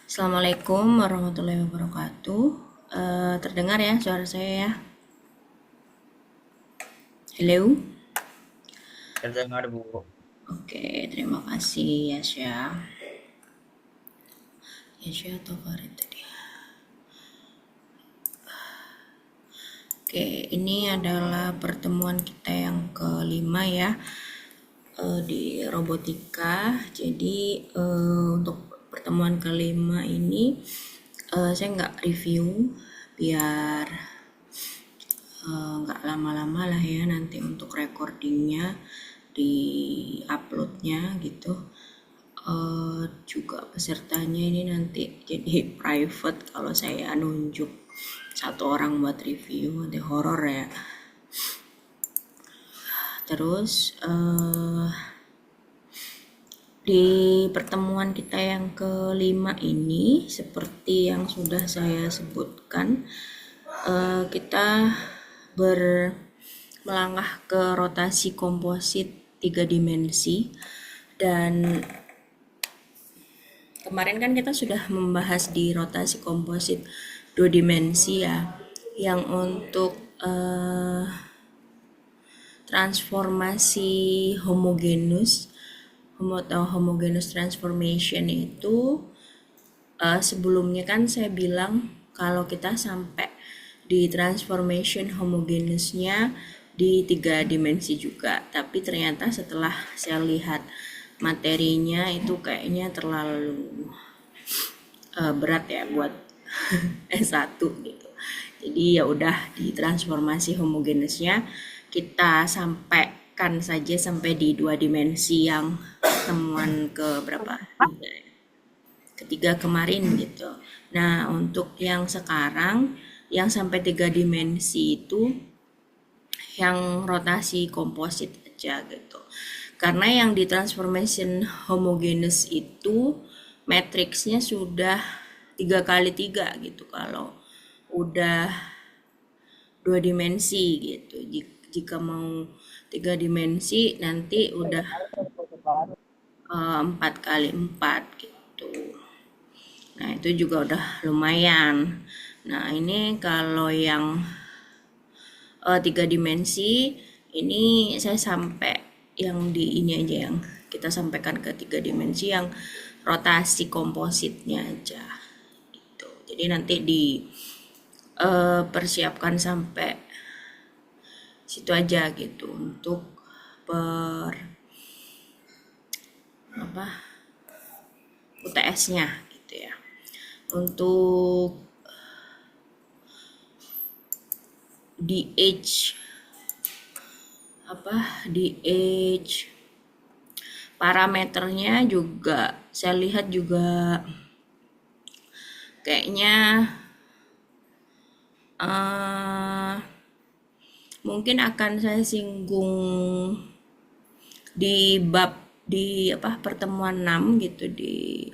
Assalamualaikum warahmatullahi wabarakatuh. Terdengar ya suara saya ya? Halo? Terdengar, Bu. Oke, terima kasih Yasya. Yasya atau Farid tadi? Oke, ini adalah pertemuan kita yang kelima ya, di robotika. Jadi untuk pertemuan kelima ini saya nggak review biar nggak lama-lama lah ya nanti untuk recordingnya di uploadnya gitu. Juga pesertanya ini nanti jadi private kalau saya nunjuk satu orang buat review, nanti horor ya. Terus di pertemuan kita yang kelima ini seperti yang sudah saya sebutkan, kita melangkah ke rotasi komposit 3 dimensi. Dan kemarin kan kita sudah membahas di rotasi komposit 2 dimensi ya, yang untuk transformasi homogenus atau homogeneous transformation itu, sebelumnya kan saya bilang kalau kita sampai di transformation homogeneousnya di 3 dimensi juga, tapi ternyata setelah saya lihat materinya itu kayaknya terlalu berat ya buat S1 gitu. Jadi ya udah di transformasi homogeneousnya kita sampaikan saja sampai di 2 dimensi yang temuan ke berapa? Ketiga kemarin gitu. Nah, untuk yang sekarang yang sampai 3 dimensi itu yang rotasi komposit aja gitu. Karena yang di transformation homogeneous itu matriksnya sudah 3 kali 3 gitu. Kalau udah 2 dimensi gitu. Jika mau 3 dimensi nanti udah 4 kali 4 gitu. Nah, itu juga udah lumayan. Nah, ini kalau yang 3 dimensi ini saya sampai yang di ini aja, yang kita sampaikan ke 3 dimensi yang rotasi kompositnya aja gitu. Jadi nanti di persiapkan sampai situ aja gitu untuk per apa UTS-nya gitu ya. Untuk di age di age parameternya juga saya lihat juga kayaknya eh, mungkin akan saya singgung di bab di pertemuan 6 gitu di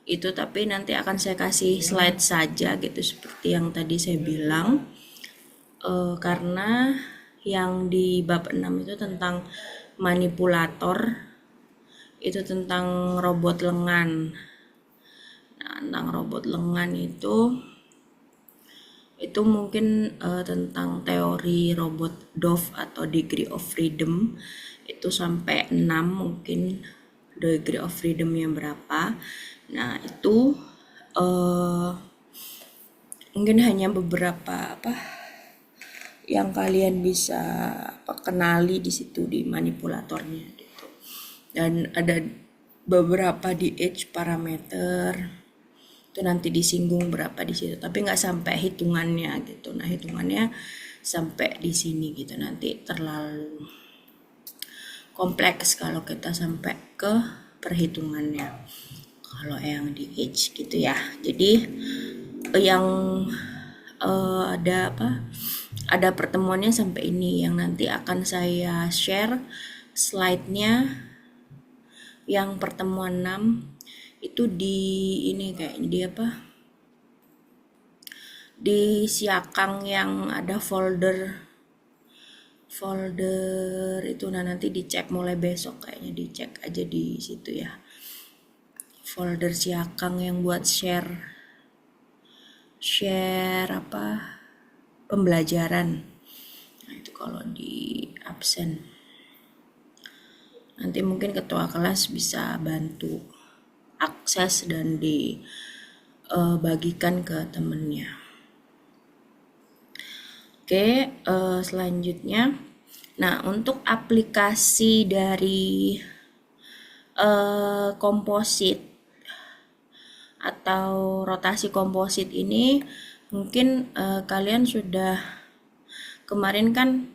itu, tapi nanti akan saya kasih slide saja gitu seperti yang tadi saya bilang. Karena yang di bab 6 itu tentang manipulator, itu tentang robot lengan. Nah, tentang robot lengan itu mungkin tentang teori robot Dove atau degree of freedom itu sampai 6 mungkin degree of freedomnya berapa. Nah, itu eh, mungkin hanya beberapa yang kalian bisa kenali di situ di manipulatornya gitu. Dan ada beberapa di edge parameter itu nanti disinggung berapa di situ, tapi nggak sampai hitungannya gitu. Nah, hitungannya sampai di sini gitu, nanti terlalu kompleks kalau kita sampai ke perhitungannya kalau yang di edge gitu ya. Jadi yang ada pertemuannya sampai ini, yang nanti akan saya share slide-nya yang pertemuan 6 itu di ini kayaknya di di siakang yang ada folder folder itu. Nah, nanti dicek mulai besok, kayaknya dicek aja di situ ya, folder si Akang yang buat share apa pembelajaran. Nah, itu kalau di absen. Nanti mungkin ketua kelas bisa bantu akses dan dibagikan ke temennya. Oke, selanjutnya. Nah, untuk aplikasi dari komposit atau rotasi komposit ini mungkin kalian sudah kemarin kan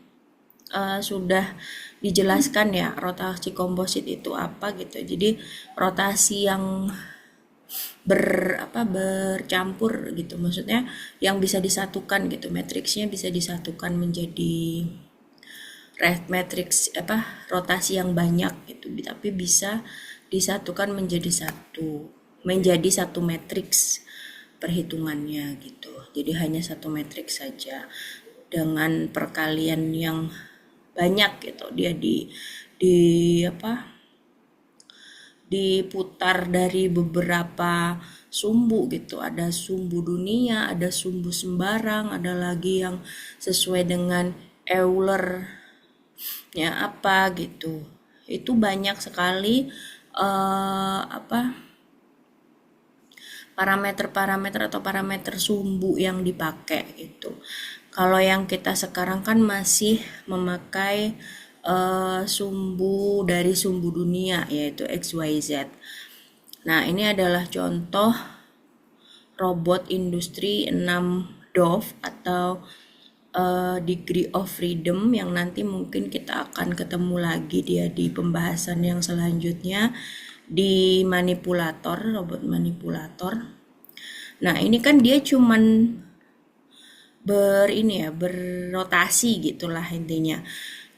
sudah dijelaskan ya rotasi komposit itu apa gitu. Jadi rotasi yang bercampur gitu, maksudnya yang bisa disatukan gitu, matriksnya bisa disatukan menjadi matriks rotasi yang banyak gitu, tapi bisa disatukan menjadi satu matriks perhitungannya gitu. Jadi hanya satu matriks saja dengan perkalian yang banyak gitu, dia diputar dari beberapa sumbu gitu. Ada sumbu dunia, ada sumbu sembarang, ada lagi yang sesuai dengan Euler-nya apa gitu. Itu banyak sekali parameter-parameter atau parameter sumbu yang dipakai gitu. Kalau yang kita sekarang kan masih memakai sumbu dari sumbu dunia yaitu XYZ. Nah, ini adalah contoh robot industri 6 DOF atau degree of freedom yang nanti mungkin kita akan ketemu lagi dia di pembahasan yang selanjutnya di robot manipulator. Nah, ini kan dia cuman berrotasi gitulah intinya.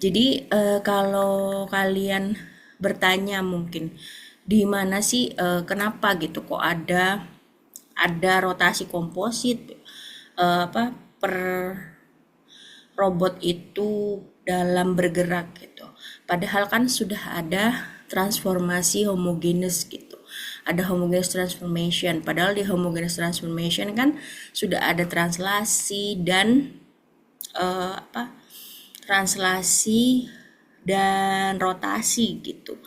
Jadi kalau kalian bertanya mungkin di mana sih kenapa gitu kok ada rotasi komposit per robot itu dalam bergerak gitu. Padahal kan sudah ada transformasi homogeneous gitu. Ada homogeneous transformation. Padahal di homogeneous transformation kan sudah ada translasi dan translasi dan rotasi gitu.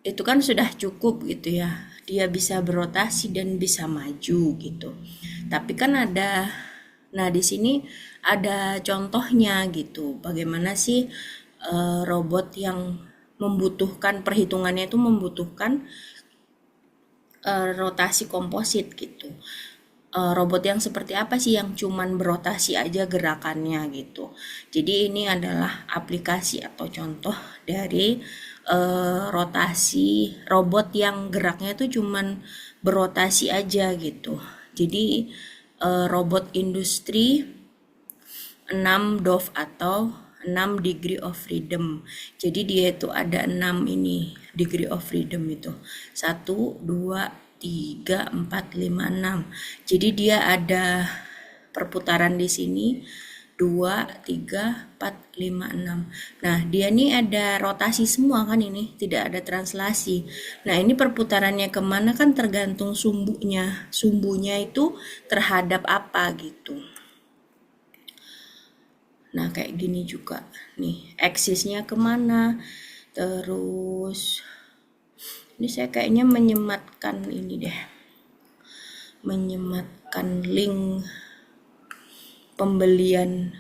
Itu kan sudah cukup gitu ya. Dia bisa berotasi dan bisa maju gitu. Tapi kan nah di sini ada contohnya gitu. Bagaimana sih robot yang membutuhkan perhitungannya itu membutuhkan rotasi komposit gitu. Robot yang seperti apa sih yang cuman berotasi aja gerakannya gitu. Jadi ini adalah aplikasi atau contoh dari rotasi robot yang geraknya itu cuman berotasi aja gitu. Jadi robot industri 6 DOF atau 6 degree of freedom. Jadi dia itu ada 6 ini degree of freedom itu. 1, 2, 3, 4, 5, 6. Jadi dia ada perputaran di sini 2, 3, 4, 5, 6. Nah, dia nih ada rotasi semua kan ini, tidak ada translasi. Nah, ini perputarannya kemana kan tergantung sumbunya. Sumbunya itu terhadap apa gitu. Nah, kayak gini juga nih, aksisnya kemana. Terus ini saya kayaknya menyematkan ini deh, menyematkan link pembelian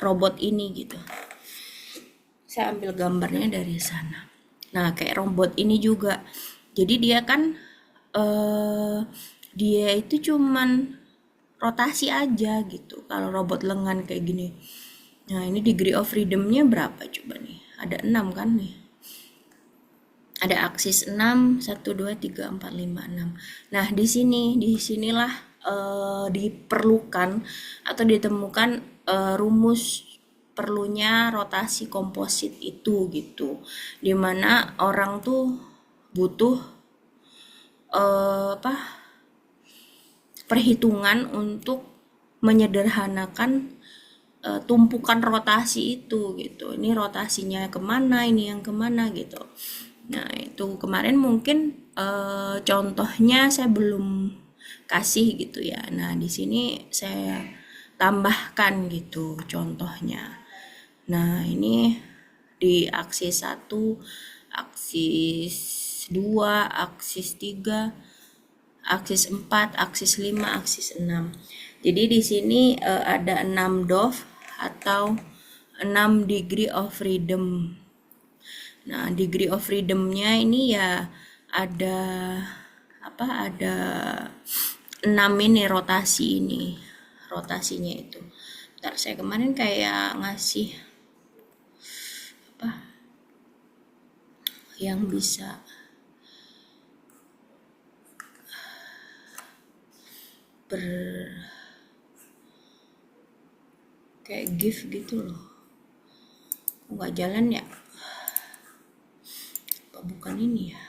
robot ini gitu. Saya ambil gambarnya dari sana. Nah, kayak robot ini juga. Jadi dia kan dia itu cuman rotasi aja gitu. Kalau robot lengan kayak gini. Nah, ini degree of freedom-nya berapa coba nih? Ada 6 kan nih. Ada aksis 6, 1, 2, 3, 4, 5, 6. Nah, disinilah diperlukan atau ditemukan rumus perlunya rotasi komposit itu gitu. Dimana orang tuh butuh perhitungan untuk menyederhanakan tumpukan rotasi itu gitu. Ini rotasinya kemana, ini yang kemana gitu. Nah itu kemarin mungkin contohnya saya belum kasih gitu ya. Nah di sini saya tambahkan gitu contohnya. Nah ini di aksis 1, aksis 2, aksis 3, aksis 4, aksis 5, aksis 6. Jadi di sini ada 6 dove atau 6 degree of freedom. Nah, degree of freedom-nya ini ya ada apa? Ada 6 ini rotasi ini. Rotasinya itu. Ntar saya kemarin kayak ngasih apa? Yang bisa ber kayak gift gitu loh. Kok nggak jalan ya? Apa bukan ini ya?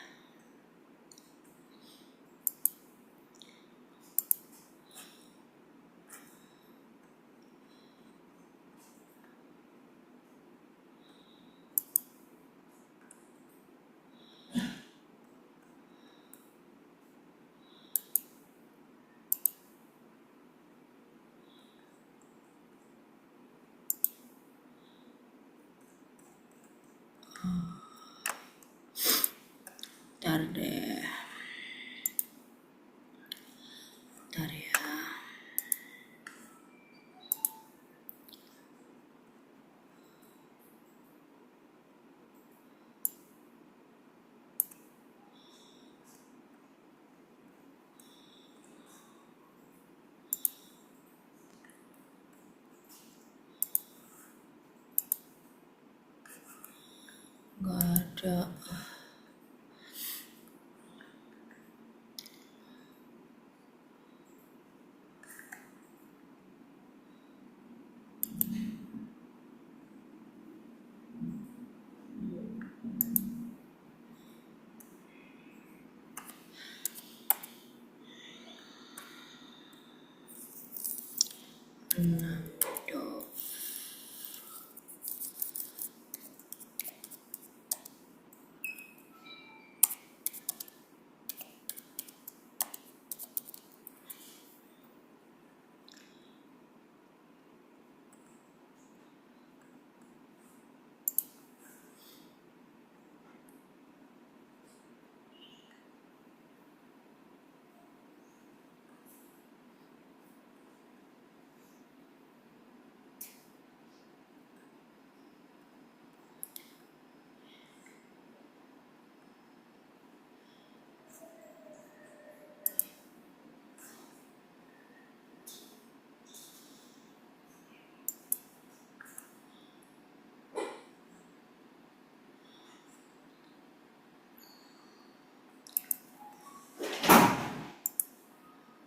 Ntar deh. Ntar ya. Nggak ada. Enam dove.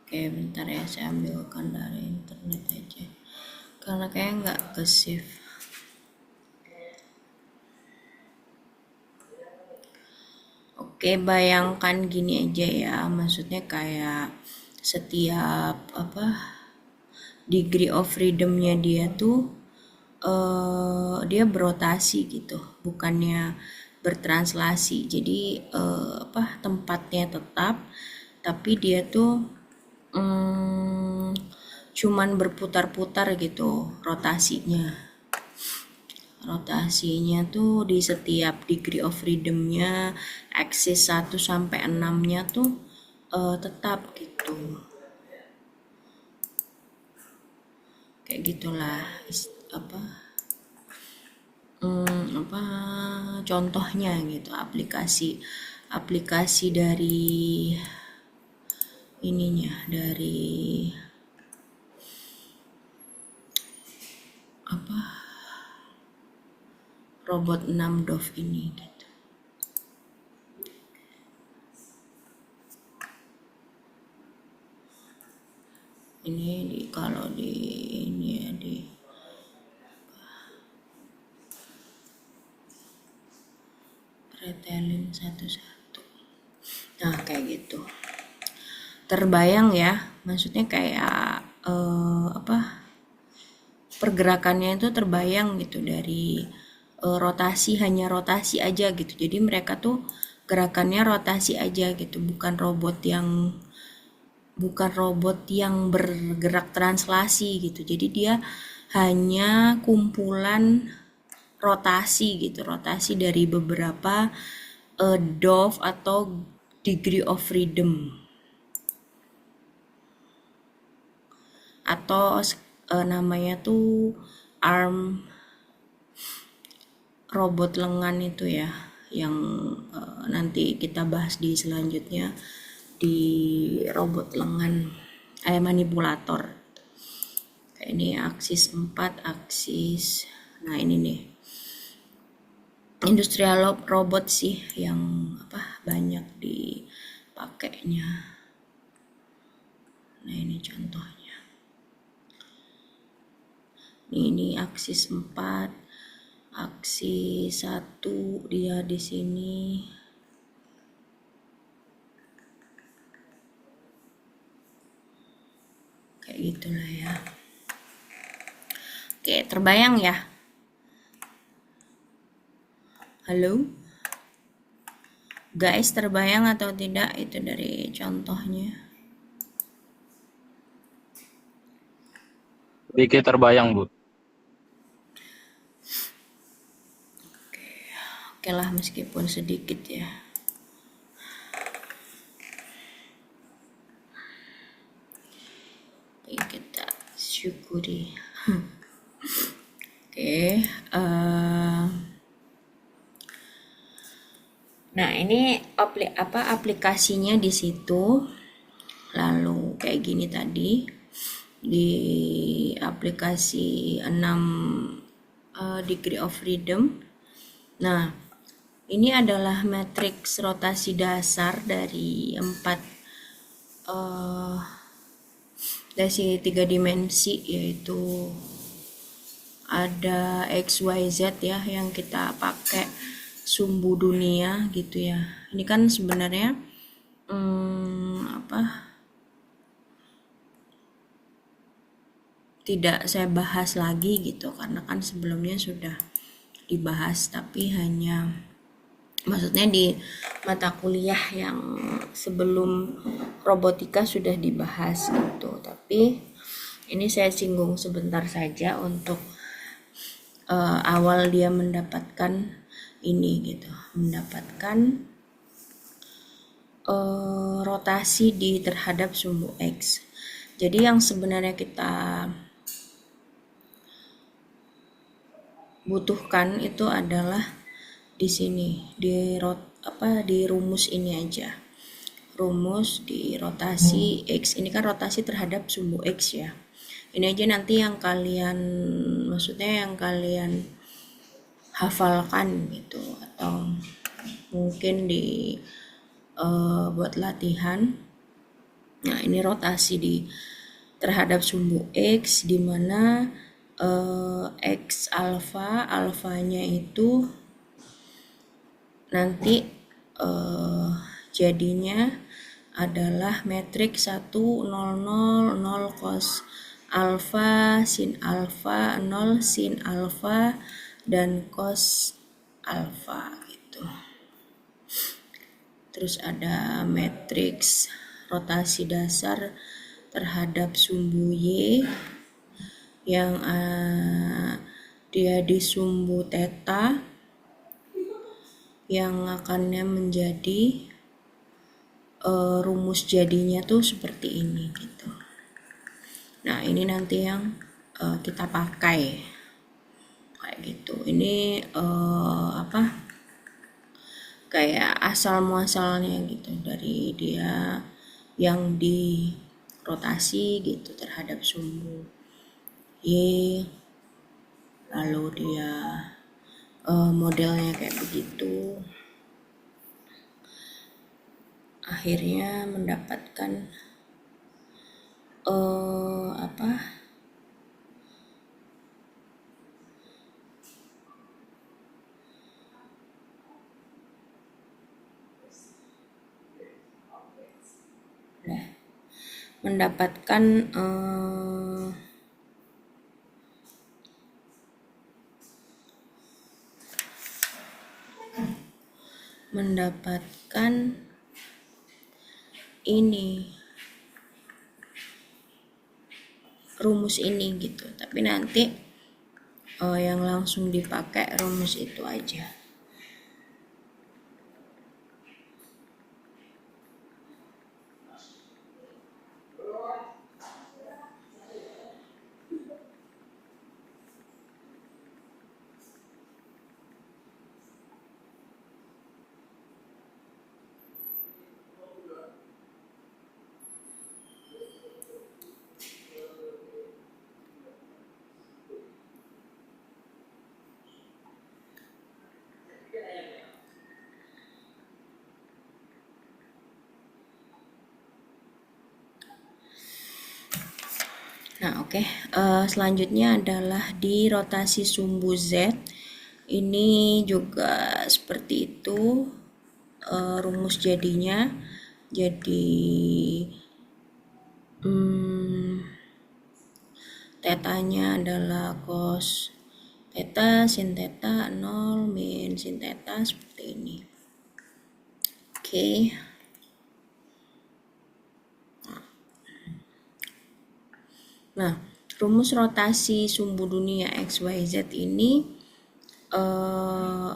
Oke, bentar ya, saya ambilkan dari internet aja. Karena kayak nggak ke save. Oke, bayangkan gini aja ya, maksudnya kayak setiap apa degree of freedomnya dia tuh dia berotasi gitu, bukannya bertranslasi. Jadi apa tempatnya tetap, tapi dia tuh cuman berputar-putar gitu rotasinya. Rotasinya tuh di setiap degree of freedomnya axis 1 sampai 6-nya tuh tetap gitu. Kayak gitulah apa apa contohnya gitu, aplikasi dari ininya, dari apa robot 6 dove ini gitu. Ini kalau di ini ya di pretelin satu-satu. Nah kayak gitu. Terbayang ya, maksudnya kayak apa? pergerakannya itu terbayang gitu dari rotasi, hanya rotasi aja gitu. Jadi mereka tuh gerakannya rotasi aja gitu, bukan robot yang bergerak translasi gitu. Jadi dia hanya kumpulan rotasi gitu, rotasi dari beberapa dove atau degree of freedom, atau namanya tuh arm robot lengan itu ya, yang nanti kita bahas di selanjutnya di robot lengan manipulator. Ini aksis 4, aksis, nah ini nih industrial robot sih yang banyak dipakainya. Nah ini contohnya. Ini aksis 4, aksis 1 dia di sini. Kayak gitulah ya. Oke, terbayang ya? Halo? Guys, terbayang atau tidak itu dari contohnya? Sedikit terbayang, Bu. Oke lah, meskipun sedikit ya. Oke, kita syukuri. Oke, nah ini aplikasinya di situ. Lalu kayak gini tadi di aplikasi 6 degree of freedom. Nah, ini adalah matriks rotasi dasar dari 3 dimensi, yaitu ada X, Y, Z ya, yang kita pakai sumbu dunia gitu ya. Ini kan sebenarnya tidak saya bahas lagi gitu, karena kan sebelumnya sudah dibahas, tapi maksudnya di mata kuliah yang sebelum robotika sudah dibahas gitu, tapi ini saya singgung sebentar saja untuk awal dia mendapatkan ini gitu, mendapatkan rotasi terhadap sumbu X. Jadi yang sebenarnya kita butuhkan itu adalah di sini, di rumus ini aja. Rumus di rotasi X. Ini kan rotasi terhadap sumbu X ya. Ini aja nanti yang kalian hafalkan gitu, atau mungkin buat latihan. Nah, ini rotasi terhadap sumbu X, di mana X alfanya itu nanti jadinya adalah matriks 1 0 0 0 cos alfa, sin alfa, 0 sin alfa, dan cos alfa gitu. Terus ada matriks rotasi dasar terhadap sumbu Y yang dia di sumbu theta, yang akannya menjadi rumus jadinya tuh seperti ini gitu. Nah ini nanti yang kita pakai kayak gitu. Ini kayak asal muasalnya gitu, dari dia yang di rotasi gitu terhadap sumbu Y, lalu dia modelnya kayak begitu, akhirnya mendapatkan mendapatkan mendapatkan ini rumus ini gitu, tapi nanti yang langsung dipakai rumus itu aja. Nah, oke. Selanjutnya adalah di rotasi sumbu Z. Ini juga seperti itu rumus jadinya. Jadi tetanya adalah cos theta sin theta 0 min sin theta seperti ini. Oke. Nah, rumus rotasi sumbu dunia XYZ ini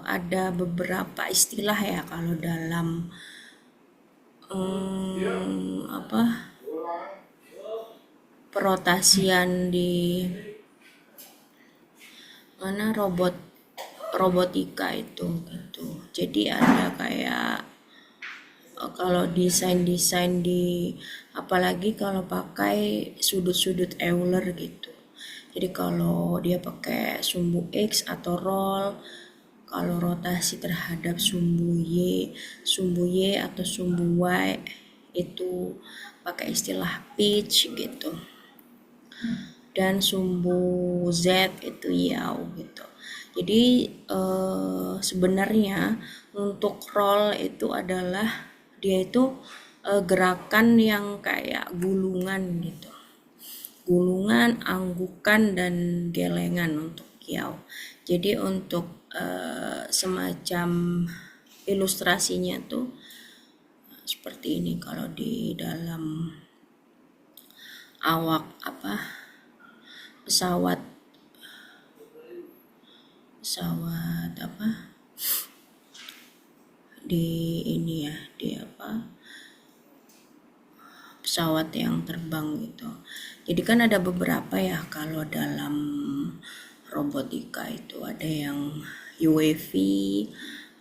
ada beberapa istilah ya kalau dalam perotasian di mana robotika itu gitu. Jadi ada kayak kalau desain di apalagi kalau pakai sudut-sudut Euler gitu. Jadi kalau dia pakai sumbu X atau roll, kalau rotasi terhadap sumbu Y atau sumbu Y itu pakai istilah pitch gitu. Dan sumbu Z itu yaw gitu. Jadi sebenarnya untuk roll itu adalah dia itu gerakan yang kayak gulungan gitu. Gulungan, anggukan, dan gelengan untuk yaw. Jadi untuk semacam ilustrasinya tuh seperti ini kalau di dalam awak pesawat di ini ya, di pesawat yang terbang gitu. Jadi kan ada beberapa ya kalau dalam robotika itu ada yang UAV,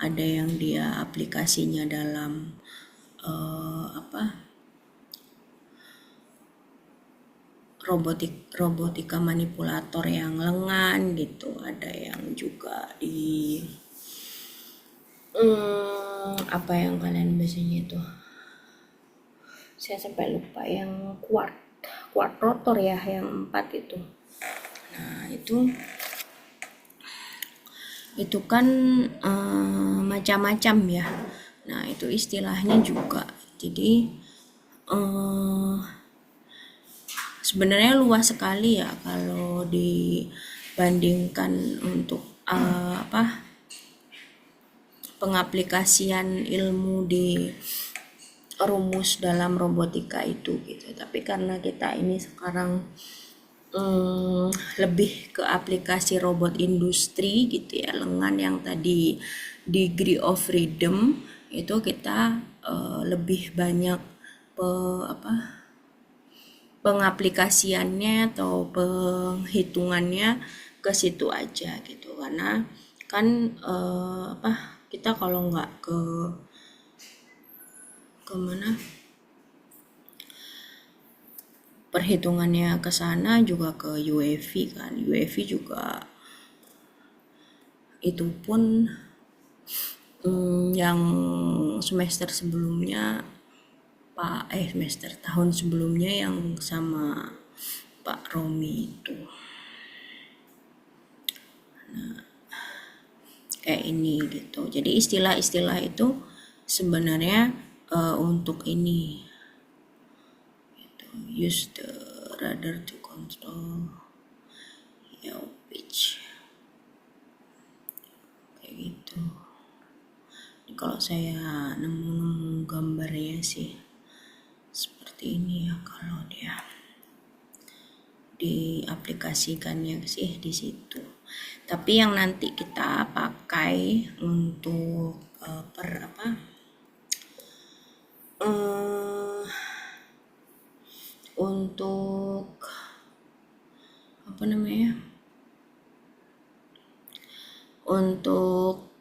ada yang dia aplikasinya dalam robotika manipulator yang lengan gitu, ada yang juga di apa yang kalian biasanya itu saya sampai lupa yang quad rotor ya, yang 4 itu. Nah itu kan macam-macam ya. Nah itu istilahnya juga. Jadi sebenarnya luas sekali ya kalau dibandingkan untuk pengaplikasian ilmu di rumus dalam robotika itu gitu. Tapi karena kita ini sekarang lebih ke aplikasi robot industri gitu ya, lengan yang tadi degree of freedom itu kita lebih banyak pengaplikasiannya atau penghitungannya ke situ aja gitu, karena kan kita kalau nggak ke mana perhitungannya ke sana juga ke UAV kan. UAV juga itu pun yang semester sebelumnya semester tahun sebelumnya yang sama Pak Romi itu. Nah, kayak ini gitu. Jadi istilah-istilah itu sebenarnya untuk ini gitu. Use the radar to control your pitch kayak gitu. kalau saya nemu gambarnya sih seperti ini ya kalau dia diaplikasikannya sih di situ. Tapi yang nanti kita pakai untuk untuk apa namanya? Untuk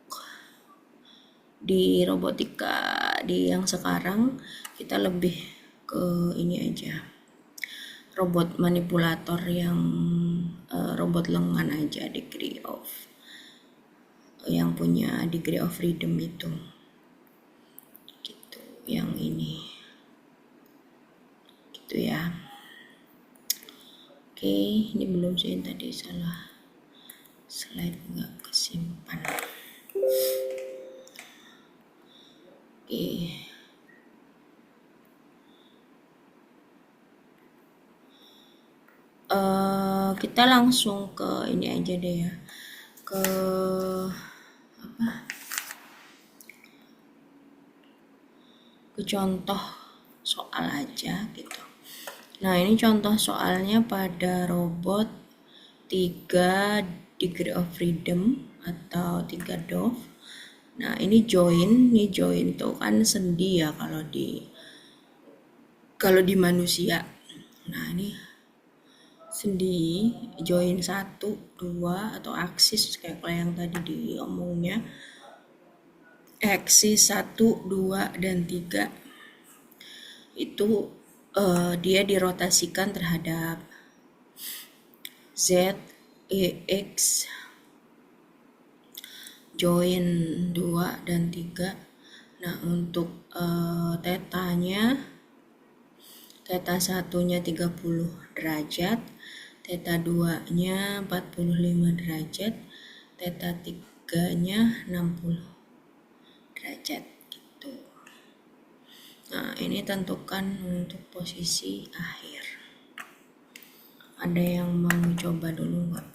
di robotika di yang sekarang kita lebih ke ini aja, robot manipulator yang robot lengan aja, yang punya degree of freedom itu gitu, yang ini gitu ya. Oke, ini belum sih, tadi salah slide nggak kesimpan. Oke. Kita langsung ke ini aja deh ya, ke contoh soal aja gitu. Nah, ini contoh soalnya pada robot 3 degree of freedom atau 3 DOF. Nah, ini join tuh kan sendi ya kalau di manusia. Nah, ini sendi join 1, 2 atau aksis kayak yang tadi diomongnya. Aksis 1, 2 dan 3 itu dia dirotasikan terhadap Z, E, X, join 2 dan 3. Nah, untuk tetanya, teta 1-nya 30 derajat, teta 2-nya 45 derajat, teta 3-nya 60 derajat gitu. Nah, ini tentukan untuk posisi akhir. Ada yang mau coba dulu nggak?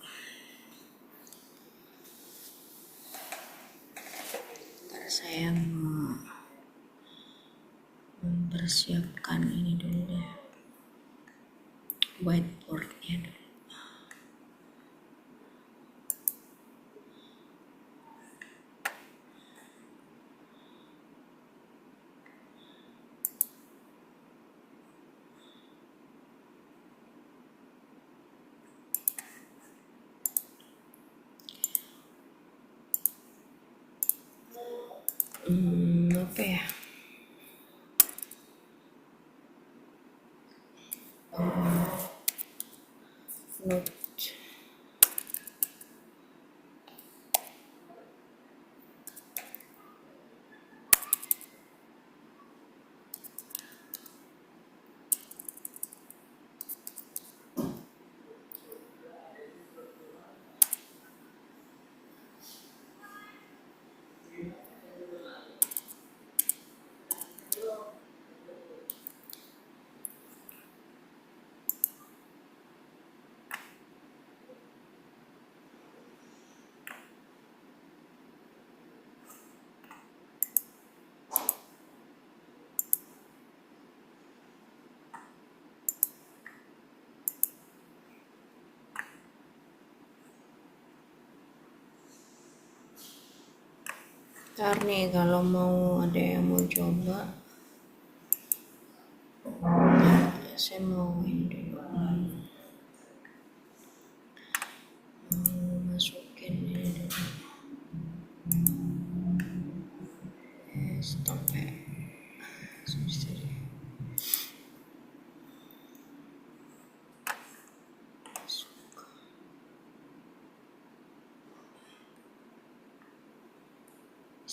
Ntar saya mau mempersiapkan ini dulu deh, whiteboardnya dulu. Apa ya? Note. Ntar nih kalau mau ada yang mau coba, saya mau ini dulu, mau masukin ini dulu. Stop ya.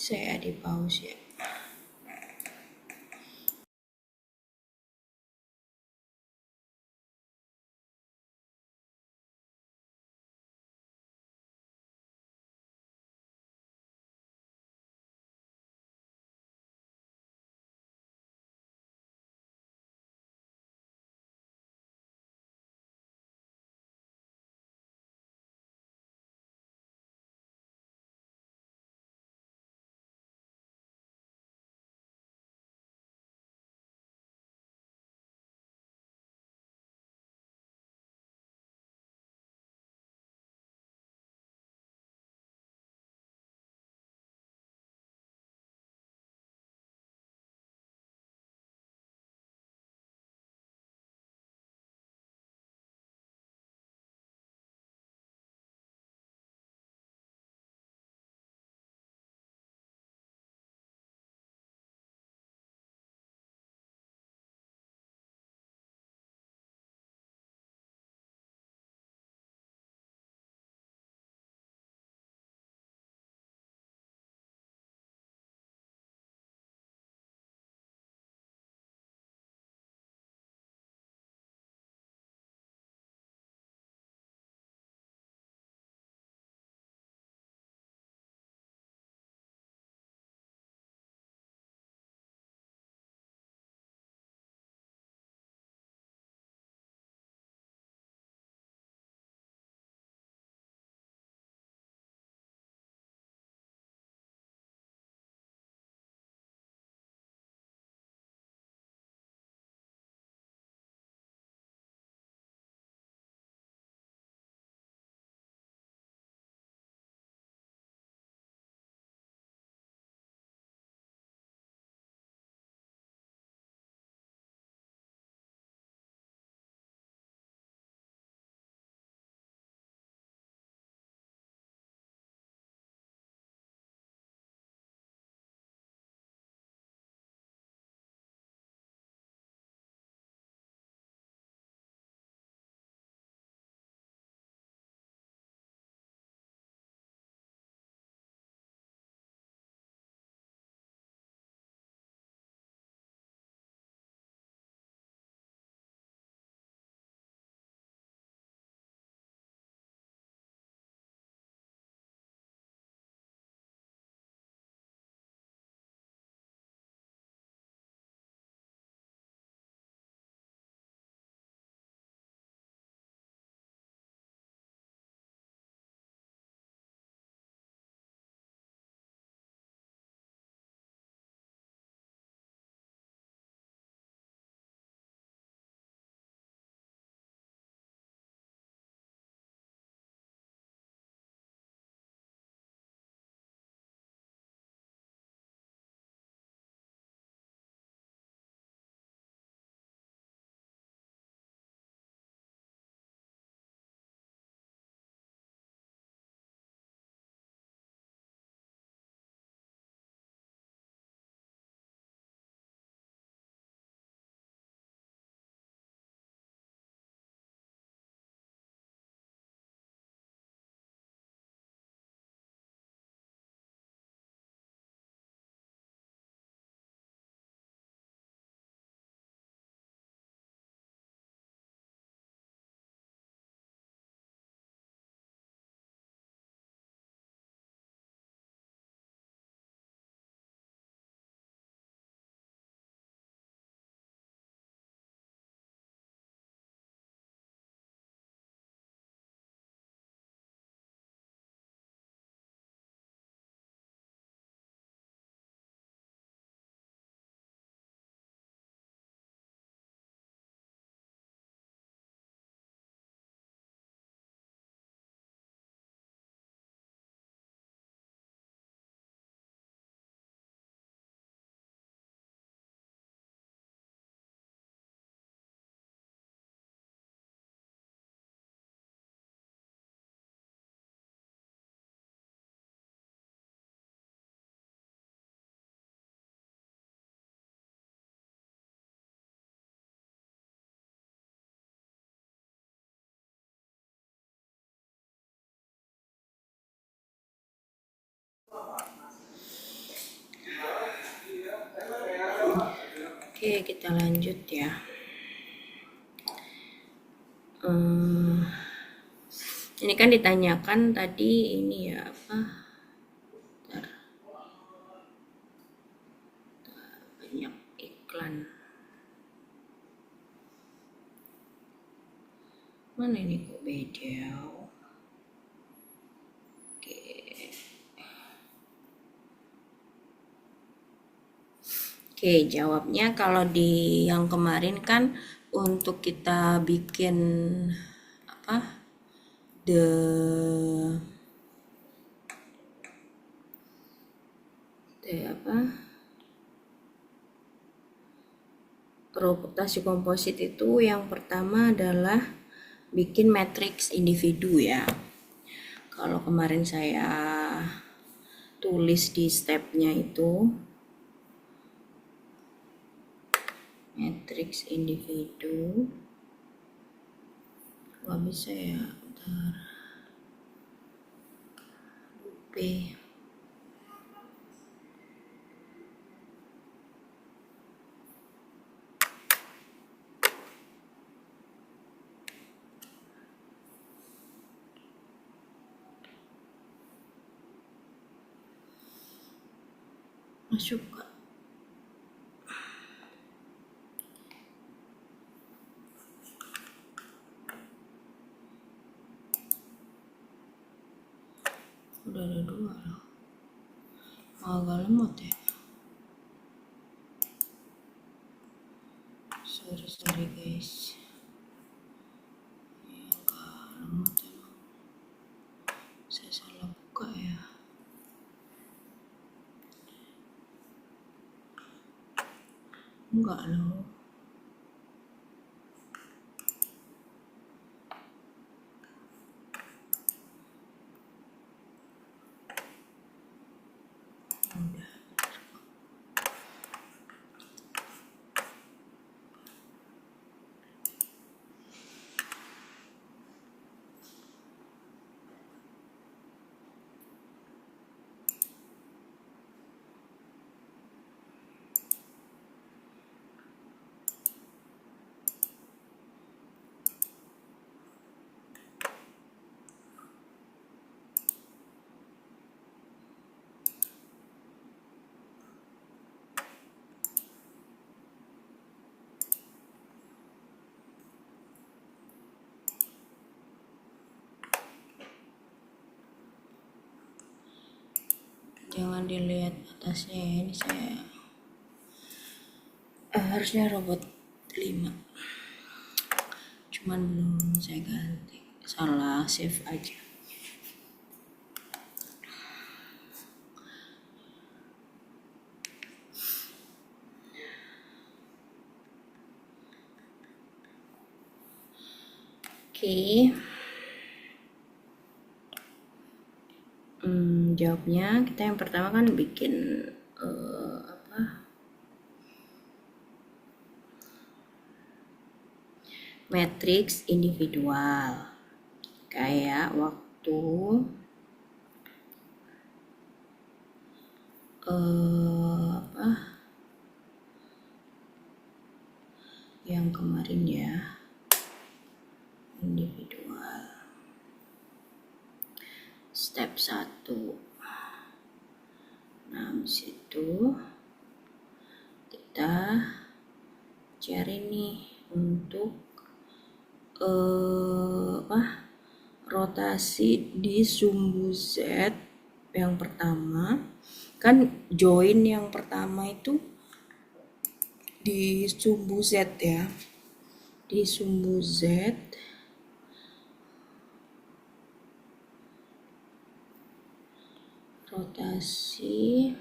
Saya di pause ya. Oke, kita lanjut ya. Ini kan ditanyakan tadi ini ya apa? Bentar. Banyak iklan. Mana ini kok beda? Oke. Oke, jawabnya kalau di yang kemarin kan untuk kita bikin apa? Reputasi komposit itu yang pertama adalah bikin matriks individu ya. Kalau kemarin saya tulis di stepnya itu matriks individu, nggak bisa ya, bentar. P masuk Kak. Udah ada 2 loh. Agak lemot ya. Sorry guys. Ya, agak lemot emang. Saya salah buka ya. Enggak loh. Udah. Jangan dilihat atasnya ya, ini saya harusnya robot 5, cuman belum saya ganti, salah save aja. Oke. Jawabnya kita yang pertama kan bikin matriks individual kayak waktu yang kemarin ya, individual step 1. Nah, situ kita cari nih untuk rotasi di sumbu Z yang pertama. Kan join yang pertama itu di sumbu Z ya, di sumbu Z rotasi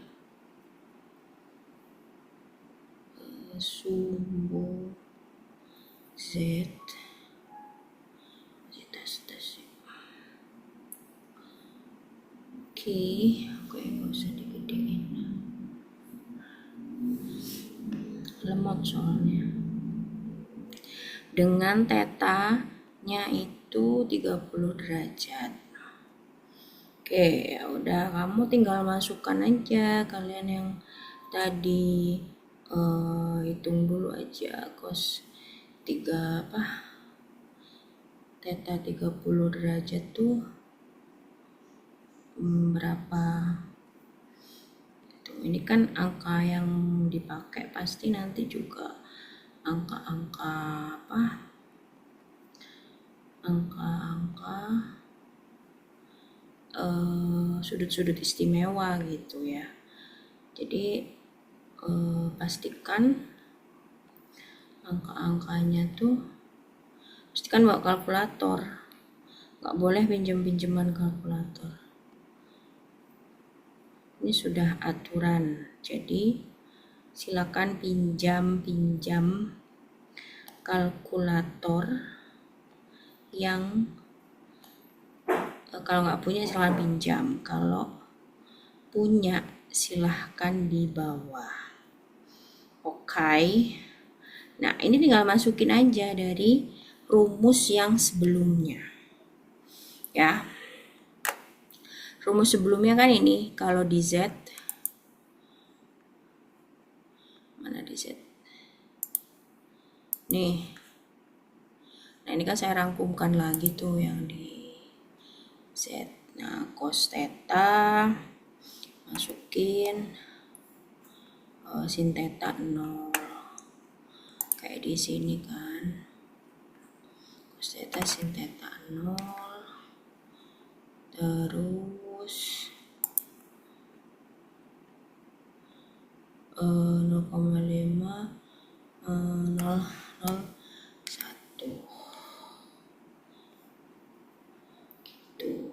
sumbu Z. Oke, nggak usah digedein, lemot soalnya. Dengan tetanya itu 30 derajat. Oke, ya udah, kamu tinggal masukkan aja kalian yang tadi hitung dulu aja cos 3 theta 30 derajat tuh berapa. Ini kan angka yang dipakai pasti nanti juga angka-angka sudut-sudut istimewa gitu ya. Jadi pastikan angka-angkanya tuh pastikan bawa kalkulator, nggak boleh pinjam-pinjaman kalkulator. Ini sudah aturan, jadi silakan pinjam kalkulator yang kalau nggak punya silahkan pinjam, kalau punya silahkan dibawa. Oke. Nah, ini tinggal masukin aja dari rumus yang sebelumnya. Ya. Rumus sebelumnya kan ini, kalau di Z, mana di Z? Nih. Nah, ini kan saya rangkumkan lagi tuh yang di Z. Nah, cos theta masukin sin theta 0. Kayak di sini kan. Cos theta sin theta 0. Terus 0,5 0 0 1 gitu.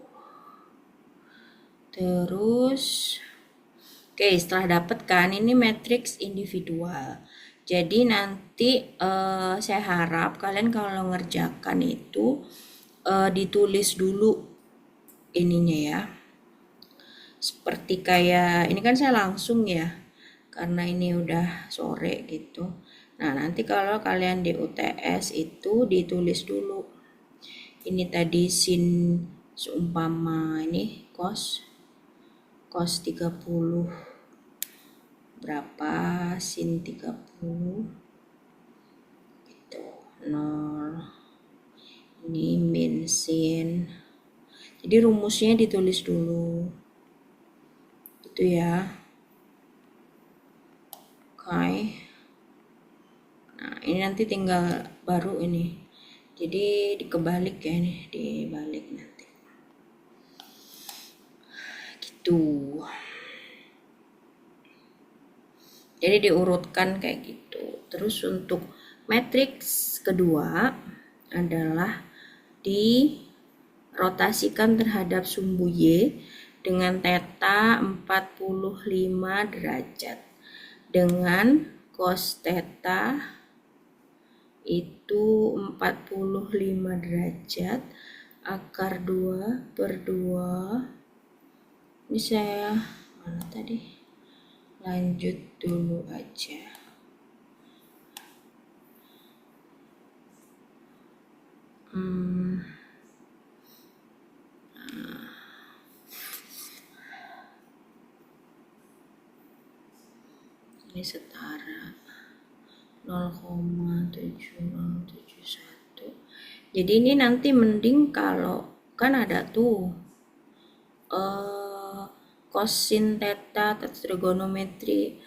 Terus oke, setelah dapat kan ini matriks individual. Jadi nanti saya harap kalian kalau ngerjakan itu ditulis dulu ininya ya. Seperti kayak ini kan saya langsung ya, karena ini udah sore gitu. Nah, nanti kalau kalian di UTS itu ditulis dulu. Ini tadi sin seumpama ini cos 30 berapa, sin 30 gitu 0. Ini min sin. Jadi rumusnya ditulis dulu. Gitu ya. Oke. Nah, ini nanti tinggal baru ini. Jadi dikebalik ya nih, dibalik nanti. Gitu. Jadi diurutkan kayak gitu. Terus untuk matriks kedua adalah dirotasikan terhadap sumbu Y dengan theta 45 derajat. Dengan cos theta itu 45 derajat akar 2/2. Ini saya mana tadi? Lanjut dulu aja. Ini setara 0,7071. Jadi ini nanti mending kalau kan ada tuh kosin theta trigonometri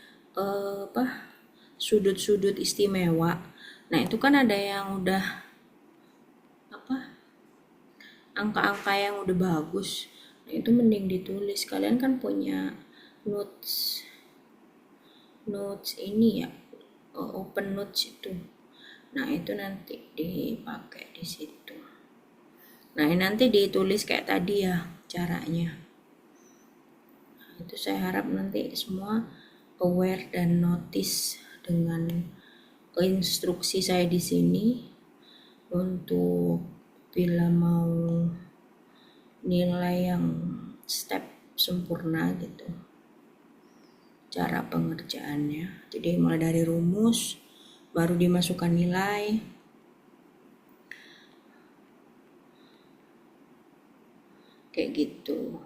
sudut-sudut istimewa. Nah, itu kan ada yang udah angka-angka yang udah bagus. Nah, itu mending ditulis. Kalian kan punya notes ini ya, open notes itu. Nah, itu nanti dipakai di situ. Nah, ini nanti ditulis kayak tadi ya caranya. Nah, itu saya harap nanti semua aware dan notice dengan instruksi saya di sini untuk bila mau nilai yang step sempurna gitu cara pengerjaannya. Jadi mulai dari rumus baru dimasukkan nilai. Kayak gitu.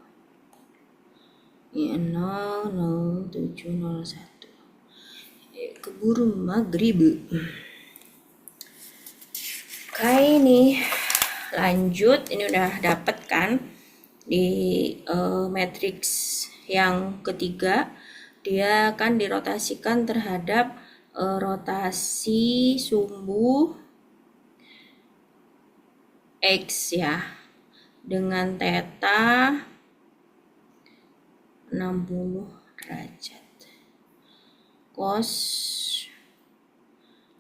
Ini 0, 0, 7, 0, 1. keburu maghrib. Oke, nih lanjut, ini udah dapet kan di matriks yang ketiga, dia akan dirotasikan terhadap rotasi sumbu X ya, dengan theta 60 derajat, cos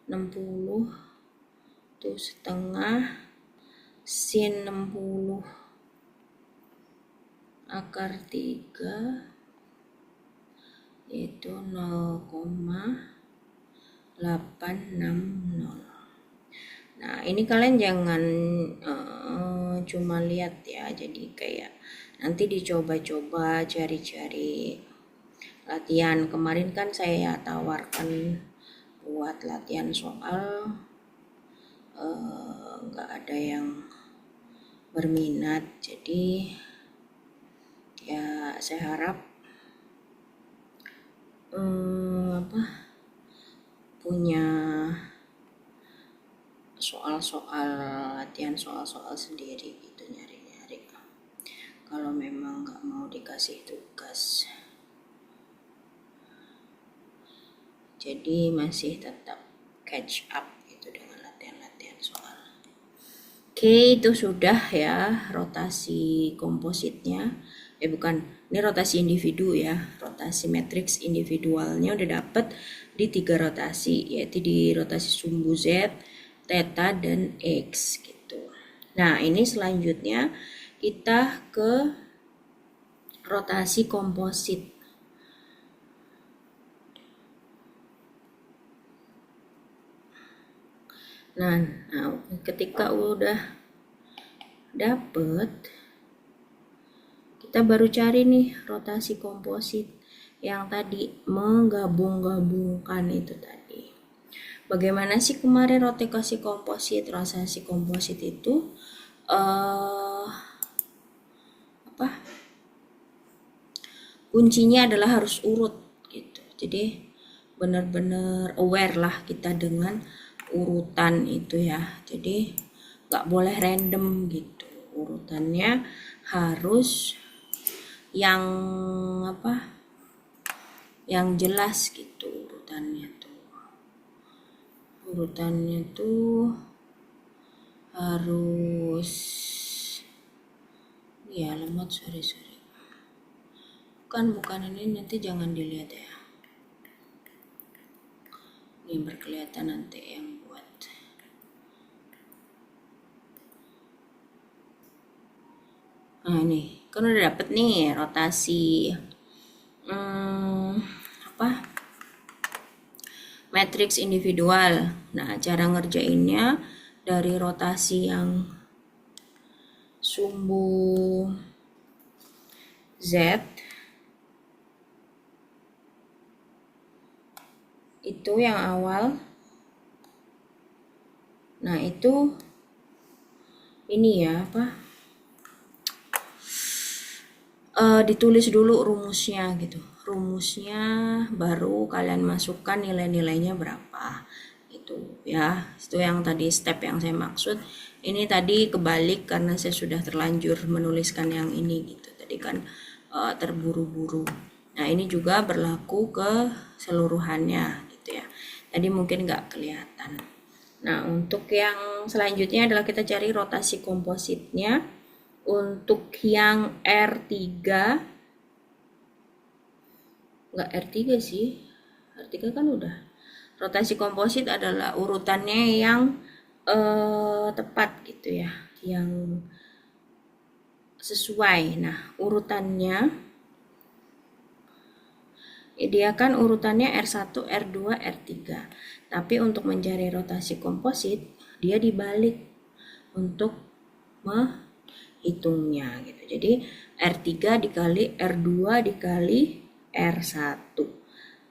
60 itu setengah sin 60 akar 3 yaitu 0,860. Nah, ini kalian jangan cuma lihat ya, jadi kayak nanti dicoba-coba cari-cari latihan. Kemarin kan saya tawarkan buat latihan soal, nggak ada yang berminat, jadi ya saya harap punya soal-soal latihan soal-soal sendiri gitu, nyari-nyari kalau memang nggak mau dikasih tugas, jadi masih tetap catch up gitu dengan latihan-latihan soal. Oke, itu sudah ya rotasi kompositnya. Ini rotasi individu ya. Rotasi matriks individualnya udah dapet di 3 rotasi, yaitu di rotasi sumbu Z, theta, dan X gitu. Nah, ini selanjutnya kita ke rotasi komposit. Nah, ketika udah dapet, kita baru cari nih rotasi komposit yang tadi menggabung-gabungkan itu tadi. Bagaimana sih kemarin rotasi komposit? Rotasi komposit itu kuncinya adalah harus urut gitu. Jadi benar-benar aware lah kita dengan urutan itu ya. Jadi nggak boleh random gitu. Urutannya harus yang yang jelas gitu urutannya tuh. Urutannya tuh harus ya lemot, sorry. Bukan ini, nanti jangan dilihat ya. Ini berkelihatan nanti yang buat. Nah, ini kan udah dapet nih rotasi matriks individual. Nah, cara ngerjainnya dari rotasi yang sumbu Z itu yang awal. Nah, itu ini ya ditulis dulu rumusnya gitu. Rumusnya baru kalian masukkan nilai-nilainya berapa gitu ya. Itu yang tadi step yang saya maksud. Ini tadi kebalik karena saya sudah terlanjur menuliskan yang ini gitu. Tadi kan terburu-buru. Nah, ini juga berlaku ke seluruhannya gitu ya. Tadi mungkin nggak kelihatan. Nah, untuk yang selanjutnya adalah kita cari rotasi kompositnya. Untuk yang R3, nggak R3 sih, R3 kan udah. Rotasi komposit adalah urutannya yang tepat gitu ya, yang sesuai. Nah, urutannya dia kan urutannya R1, R2, R3. Tapi untuk mencari rotasi komposit, dia dibalik untuk menghitungnya gitu. Jadi R3 dikali R2 dikali R1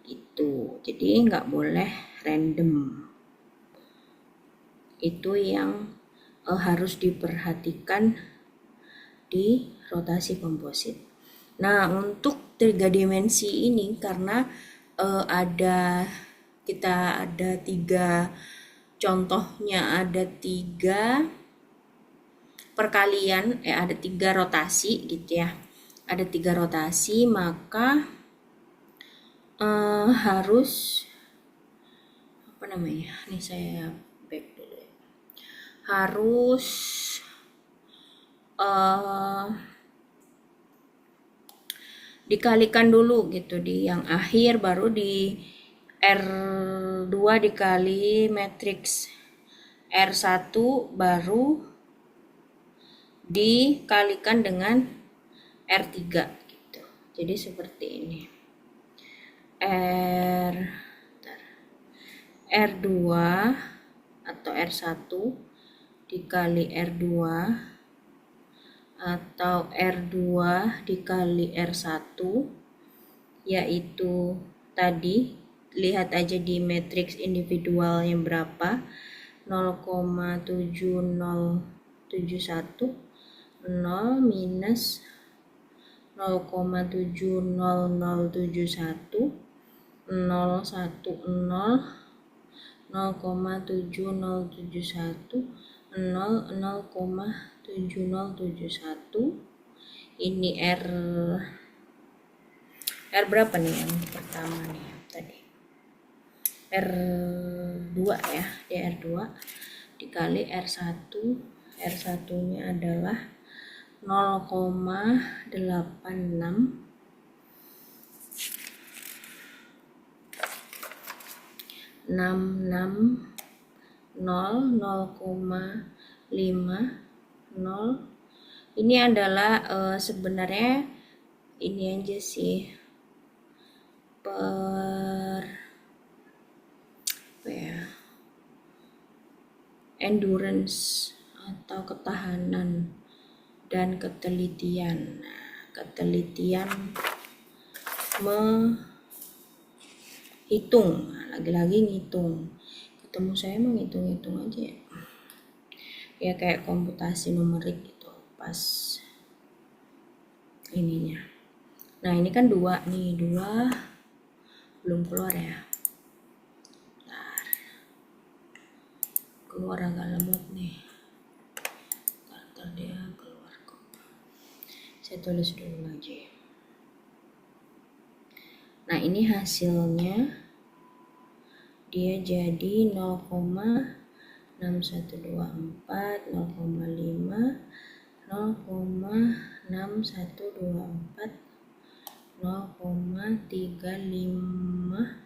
gitu. Jadi nggak boleh random. Itu yang harus diperhatikan di rotasi komposit. Nah, untuk 3 dimensi ini karena ada kita ada 3 contohnya, ada 3 perkalian, ada 3 rotasi gitu ya. Ada 3 rotasi, maka harus apa namanya? Nih saya back dulu ya. Harus dikalikan dulu gitu di yang akhir, baru di R2 dikali matriks R1 baru dikalikan dengan R3 gitu. Jadi seperti ini. R2 atau R1 dikali R2 atau R2 dikali R1, yaitu tadi lihat aja di matriks individualnya berapa, 0,7071, 0 minus 0,70071, 010, 0,7071, 0,7071. Ini R berapa nih yang pertama nih tadi? R2 ya, di R2 dikali R1. R1-nya adalah 0,86, 0,50. Ini adalah sebenarnya ini aja sih, endurance atau ketahanan dan ketelitian. Nah, ketelitian menghitung, lagi-lagi ngitung. Ketemu saya mah ngitung-ngitung aja ya. Ya kayak komputasi numerik gitu pas ininya. Nah, ini kan 2 nih, 2 belum keluar ya. Bentar. Keluar agak lemot nih. Karakter dia keluar kok. Saya tulis dulu aja ya. Nah, ini hasilnya dia jadi 0,6124, 0,5, 0,6124, 0,3536,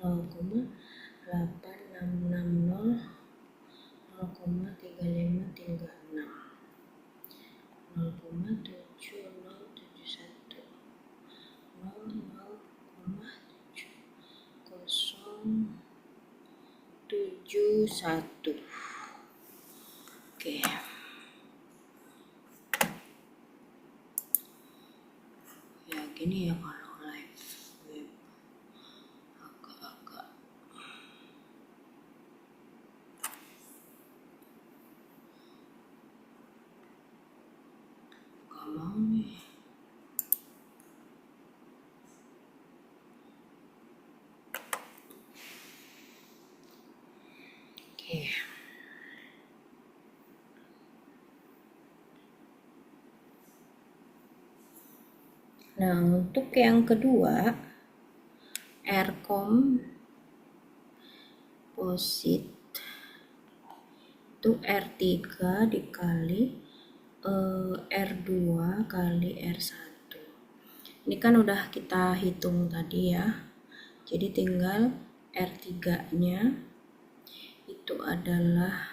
0,8660, 0,3536, 0,7071, 0,7071. Oke. Ya gini ya kalau live web, agak-agak gak mau nih. Oke. Nah, untuk yang kedua, R-composite itu R3 dikali R2 kali R1. Ini kan udah kita hitung tadi ya. Jadi tinggal R3-nya itu adalah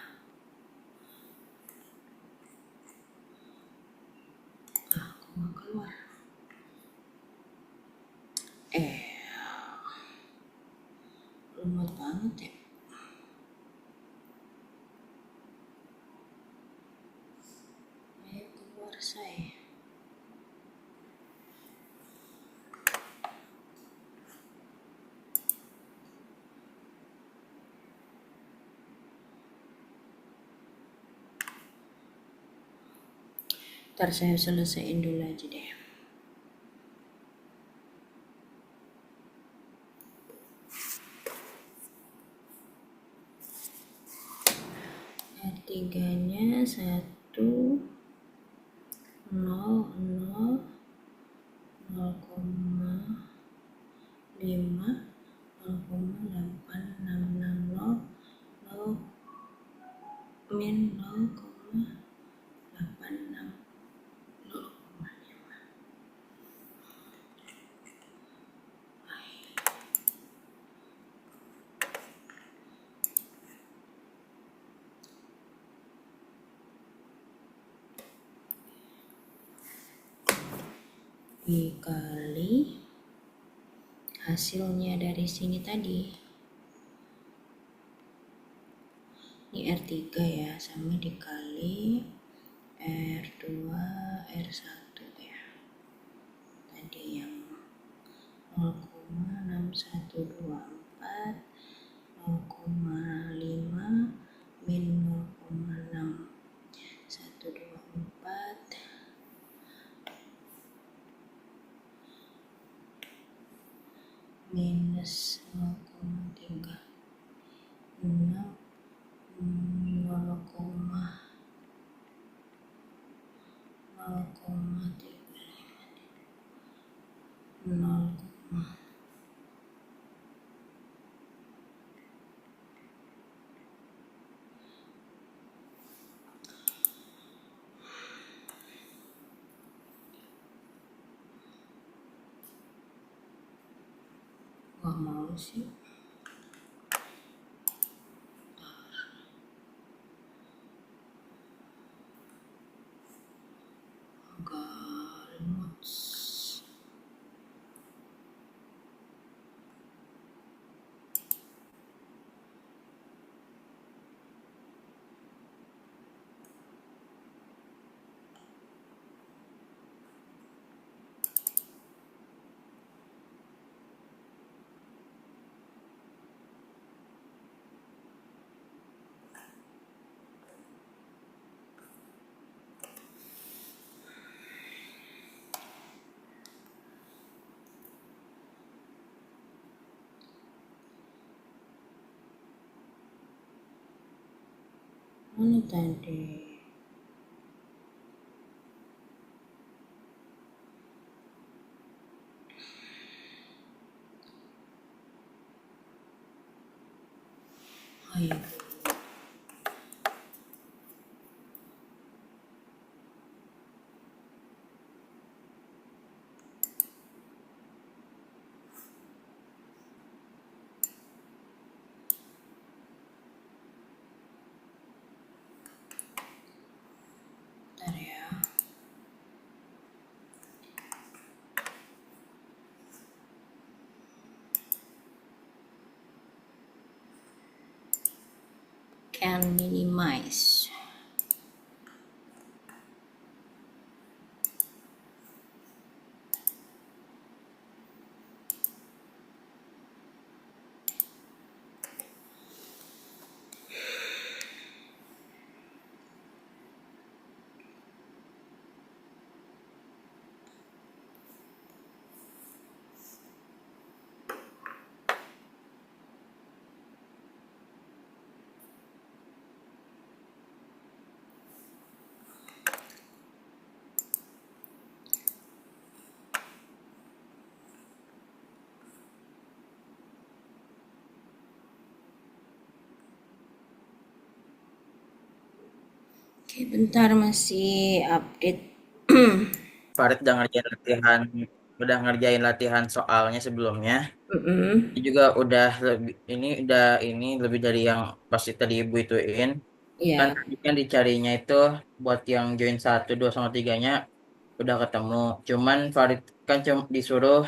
kok nggak keluar? Lemot banget ya. Ayo keluar saya. Ntar saya selesaiin dulu aja deh. 1, 0, 0, 0,5, 0,8660, 0, min 0,860. Dikali hasilnya dari sini tadi, ini R3 ya, sama dikali R2, R1 ya, tadi yang 0,6124, 0,5 min 0,6124, minus 0,36, 0,35, 0, nggak mau sih. Agak remote. Mana tadi? Ayo. Bentar ya. Can minimize. Oke, bentar masih update. Farid udah ngerjain latihan soalnya sebelumnya. Mm-mm. Ini juga udah lebih dari yang pasti tadi ibu ituin. Kan Ya, tadi kan dicarinya itu buat yang join 1, 2, sama 3-nya udah ketemu. Cuman Farid kan cuma disuruh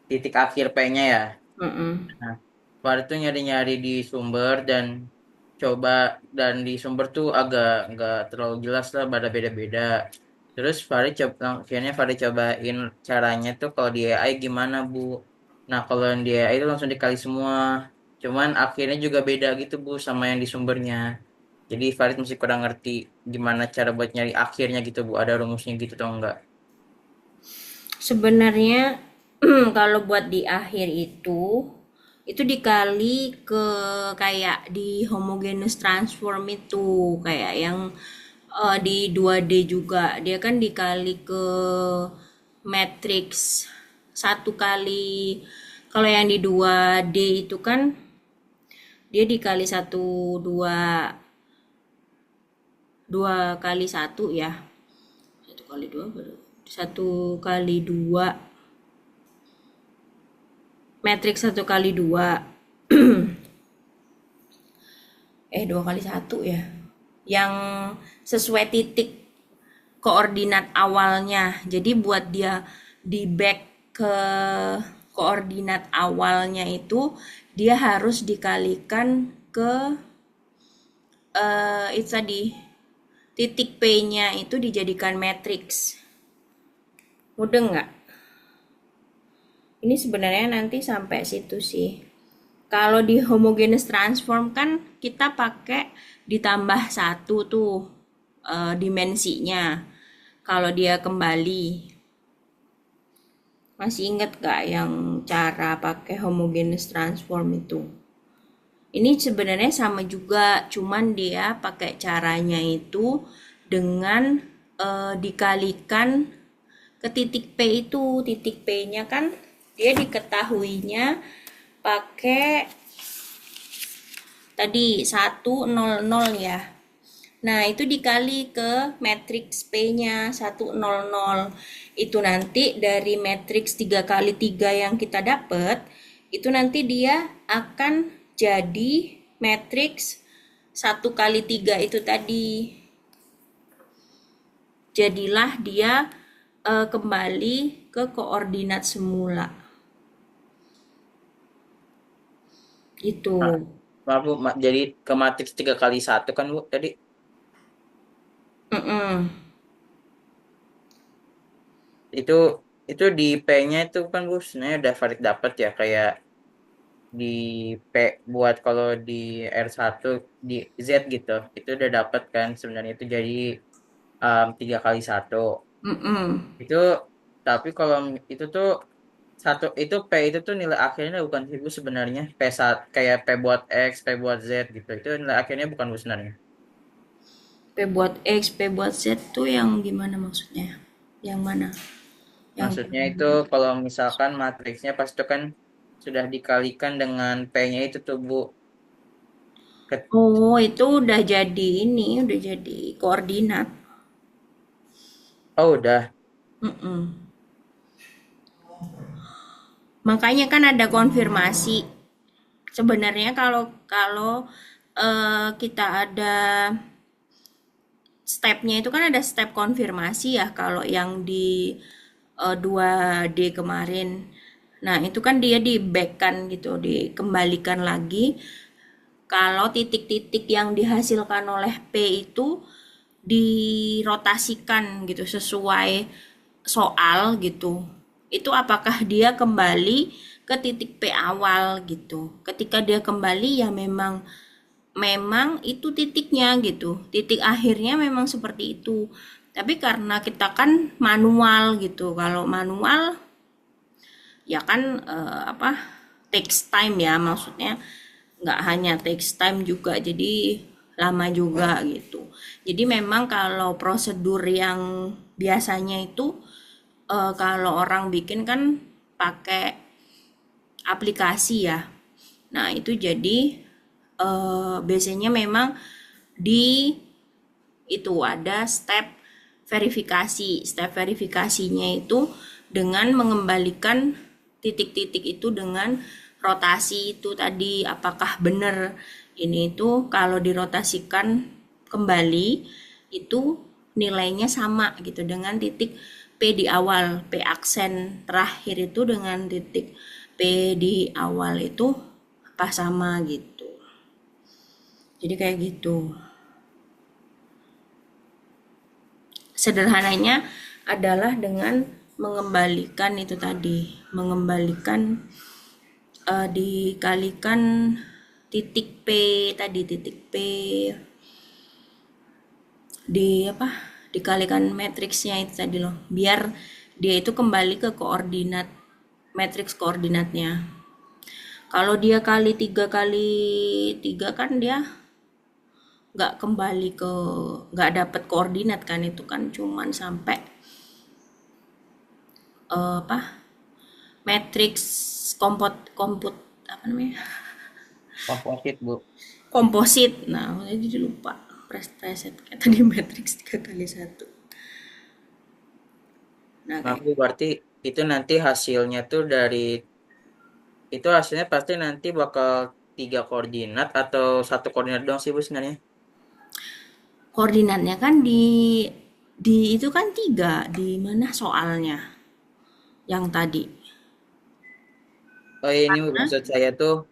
titik akhir P-nya ya. mm-mm. Nah, Farid tuh nyari-nyari di sumber coba dan di sumber tuh agak nggak terlalu jelas lah, pada beda-beda. Terus akhirnya Farid cobain caranya tuh kalau di AI gimana Bu. Nah kalau yang di AI itu langsung dikali semua. Cuman akhirnya juga beda gitu Bu sama yang di sumbernya. Jadi Farid masih kurang ngerti gimana cara buat nyari akhirnya gitu Bu. Ada rumusnya gitu atau enggak? Sebenarnya kalau buat di akhir itu dikali ke kayak di homogeneous transform itu kayak yang Di 2D juga dia kan dikali ke matriks satu kali. Kalau yang di 2D itu kan dia dikali satu dua dua kali satu ya, satu kali dua baru satu kali dua, matriks satu kali dua, dua kali satu ya, yang sesuai titik koordinat awalnya. Jadi buat dia di back ke koordinat awalnya itu dia harus dikalikan ke itu tadi titik P-nya itu dijadikan matriks. Mudah nggak? Ini sebenarnya nanti sampai situ sih. Kalau di homogeneous transform kan kita pakai ditambah satu tuh dimensinya. Kalau dia kembali, masih ingat gak yang cara pakai homogeneous transform itu? Ini sebenarnya sama juga, cuman dia pakai caranya itu dengan dikalikan ke titik P itu. Titik P-nya kan dia diketahuinya pakai tadi 100 ya. Nah, itu dikali ke matriks P-nya 100. Itu nanti dari matriks 3 kali 3 yang kita dapat, itu nanti dia akan jadi matriks 1 kali 3 itu tadi. Jadilah dia kembali ke koordinat semula. Itu. Nah, maaf Bu, jadi ke matriks 3 kali 1 kan Bu tadi? Mm-mm. Itu itu di P-nya itu kan Bu sebenarnya udah Farid dapat ya, kayak di P buat kalau di R1 di Z gitu. Itu udah dapat kan sebenarnya, itu jadi 3 kali 1. Mm-mm. Itu tapi kalau itu tuh satu itu P itu tuh nilai akhirnya bukan sih Bu sebenarnya. P1 kayak P buat X, P buat Z gitu. Itu nilai akhirnya bukan Bu sebenarnya. P buat X, P buat Z tuh yang gimana maksudnya? Yang mana? Yang Maksudnya itu kalau misalkan matriksnya pas itu kan sudah dikalikan dengan P-nya itu tuh Bu. Ket- Oh, itu udah jadi ini, udah jadi koordinat. Oh udah. Mm-mm. Makanya kan ada konfirmasi. Sebenarnya kalau kalau kita ada stepnya itu kan ada step konfirmasi ya kalau yang di 2D kemarin. Nah, itu kan dia di back kan gitu, dikembalikan lagi kalau titik-titik yang dihasilkan oleh P itu dirotasikan gitu sesuai soal gitu. Itu apakah dia kembali ke titik P awal gitu. Ketika dia kembali ya memang memang itu titiknya gitu. Titik akhirnya memang seperti itu. Tapi karena kita kan manual gitu. Kalau manual ya kan apa takes time ya, maksudnya nggak hanya takes time juga, jadi lama juga gitu. Jadi memang kalau prosedur yang biasanya itu kalau orang bikin kan pakai aplikasi ya. Nah, itu jadi biasanya memang di itu ada step verifikasi. Step verifikasinya itu dengan mengembalikan titik-titik itu dengan rotasi itu tadi, apakah benar ini itu kalau dirotasikan kembali itu nilainya sama gitu dengan titik P di awal, P aksen terakhir itu dengan titik P di awal itu apa sama gitu. Jadi kayak gitu. Sederhananya adalah dengan mengembalikan itu tadi, mengembalikan dikalikan titik P tadi, titik P di apa, dikalikan matriksnya itu tadi loh, biar dia itu kembali ke koordinat matriks koordinatnya. Kalau dia kali 3 kali 3 kan dia nggak kembali ke, nggak dapet koordinat kan, itu kan cuman sampai apa, matriks komput apa namanya, Komposit, Bu. komposit. Nah jadi lupa preset kayak tadi, matriks 3 kali 1. Nah Nah, kayak Bu, berarti itu nanti hasilnya tuh dari itu hasilnya pasti nanti bakal 3 koordinat atau 1 koordinat doang sih, Bu, sebenarnya. koordinatnya kan di itu kan 3, di mana soalnya yang tadi. Oh, ini Bu, maksud saya tuh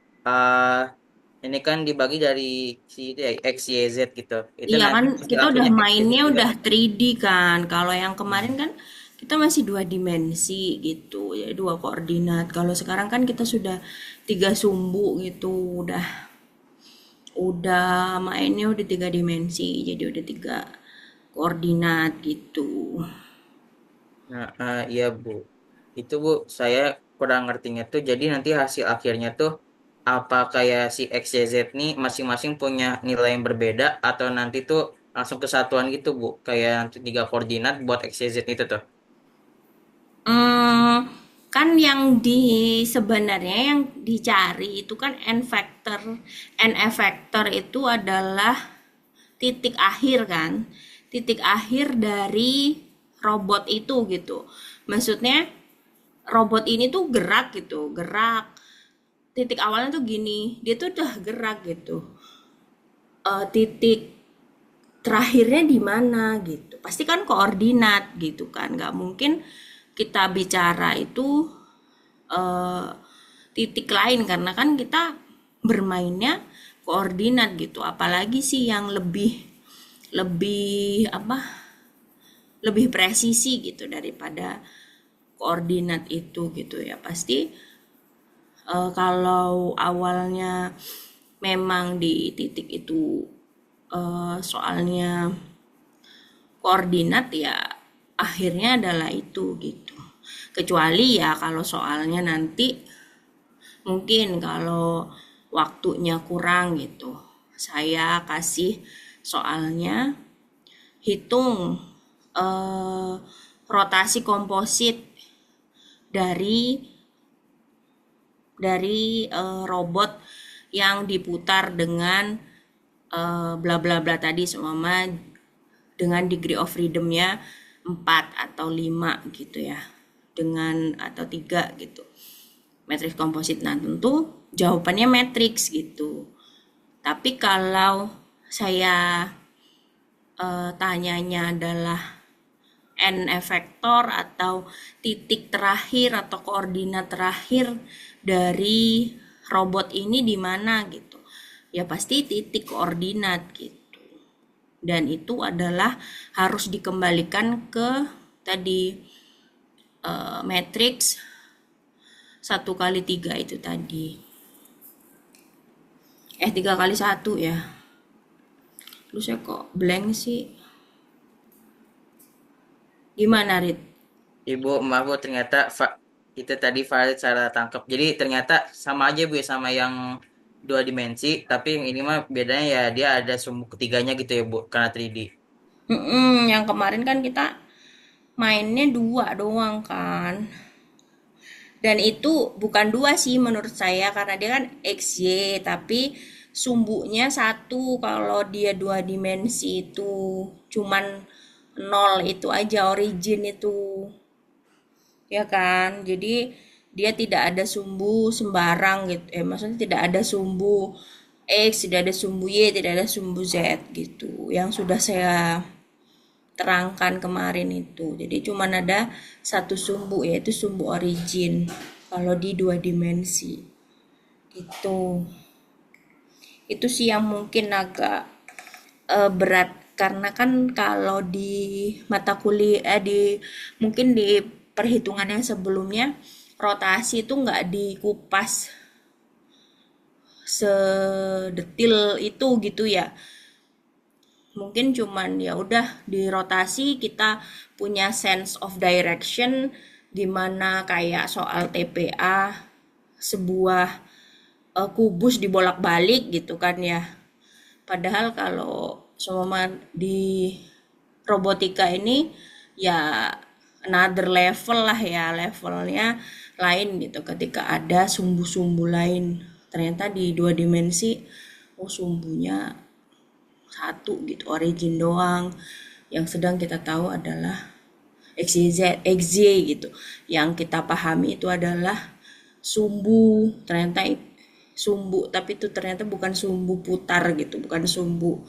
ini kan dibagi dari si itu ya, X, Y, Z gitu. Itu Iya kan, nanti hasil kita udah akhirnya X, Y, Z mainnya juga udah kan. 3D kan. Kalau yang kemarin Hmm. kan kita masih 2 dimensi gitu, ya 2 koordinat. Kalau sekarang kan kita sudah 3 sumbu gitu, udah mainnya udah 3 dimensi, jadi udah 3 koordinat gitu. Nah, iya Bu. Itu Bu, saya kurang ngertinya tuh. Jadi nanti hasil akhirnya tuh apa kayak si X, Y, Z nih masing-masing punya nilai yang berbeda atau nanti tuh langsung kesatuan gitu Bu. Kayak nanti 3 koordinat buat X, Y, Z itu tuh. Hmm, kan yang sebenarnya yang dicari itu kan n vector, n vector itu adalah titik akhir kan, titik akhir dari robot itu gitu. Maksudnya robot ini tuh gerak gitu, gerak, titik awalnya tuh gini, dia tuh udah gerak gitu. Titik terakhirnya di mana gitu, pasti kan koordinat gitu kan, nggak mungkin kita bicara itu eh, titik lain, karena kan kita bermainnya koordinat gitu, apalagi sih yang lebih lebih apa, lebih presisi gitu daripada koordinat itu gitu ya. Pasti kalau awalnya memang di titik itu soalnya koordinat, ya akhirnya adalah itu gitu. Kecuali ya kalau soalnya nanti mungkin kalau waktunya kurang gitu, saya kasih soalnya hitung eh, rotasi komposit dari robot yang diputar dengan bla bla bla tadi, seumpama dengan degree of freedom-nya 4 atau 5 gitu ya. Dengan atau 3 gitu. Matriks komposit. Nah, tentu jawabannya matriks gitu. Tapi kalau saya tanyanya adalah n efektor atau titik terakhir atau koordinat terakhir dari robot ini di mana gitu, ya pasti titik koordinat gitu. Dan itu adalah harus dikembalikan ke tadi matriks 1 kali 3 itu tadi, 3 kali 1 ya. Lu saya kok blank sih, gimana Rit? Ibu, maaf Bu, ternyata itu tadi valid salah tangkap. Jadi ternyata sama aja Bu ya sama yang 2 dimensi, tapi yang ini mah bedanya ya dia ada sumbu ketiganya gitu ya Bu, karena 3D. Yang kemarin kan kita mainnya 2 doang kan. Dan itu bukan 2 sih menurut saya, karena dia kan XY, tapi sumbunya 1. Kalau dia 2 dimensi itu cuman nol itu aja, origin itu. Ya kan? Jadi dia tidak ada sumbu sembarang gitu. Maksudnya tidak ada sumbu X, tidak ada sumbu Y, tidak ada sumbu Z gitu. Yang sudah saya terangkan kemarin itu. Jadi cuman ada satu sumbu, yaitu sumbu origin kalau di 2 dimensi. Itu. Itu sih yang mungkin agak berat, karena kan kalau di mata kuliah di mungkin di perhitungan yang sebelumnya, rotasi itu nggak dikupas sedetil itu gitu ya. Mungkin cuman ya udah di rotasi kita punya sense of direction, dimana kayak soal TPA, sebuah kubus dibolak-balik gitu kan ya. Padahal kalau seumpama di robotika ini ya another level lah ya, levelnya lain gitu ketika ada sumbu-sumbu lain. Ternyata di dua dimensi, oh sumbunya satu gitu, origin doang. Yang sedang kita tahu adalah XYZ, XY gitu. Yang kita pahami itu adalah sumbu, ternyata sumbu, tapi itu ternyata bukan sumbu putar gitu, bukan sumbu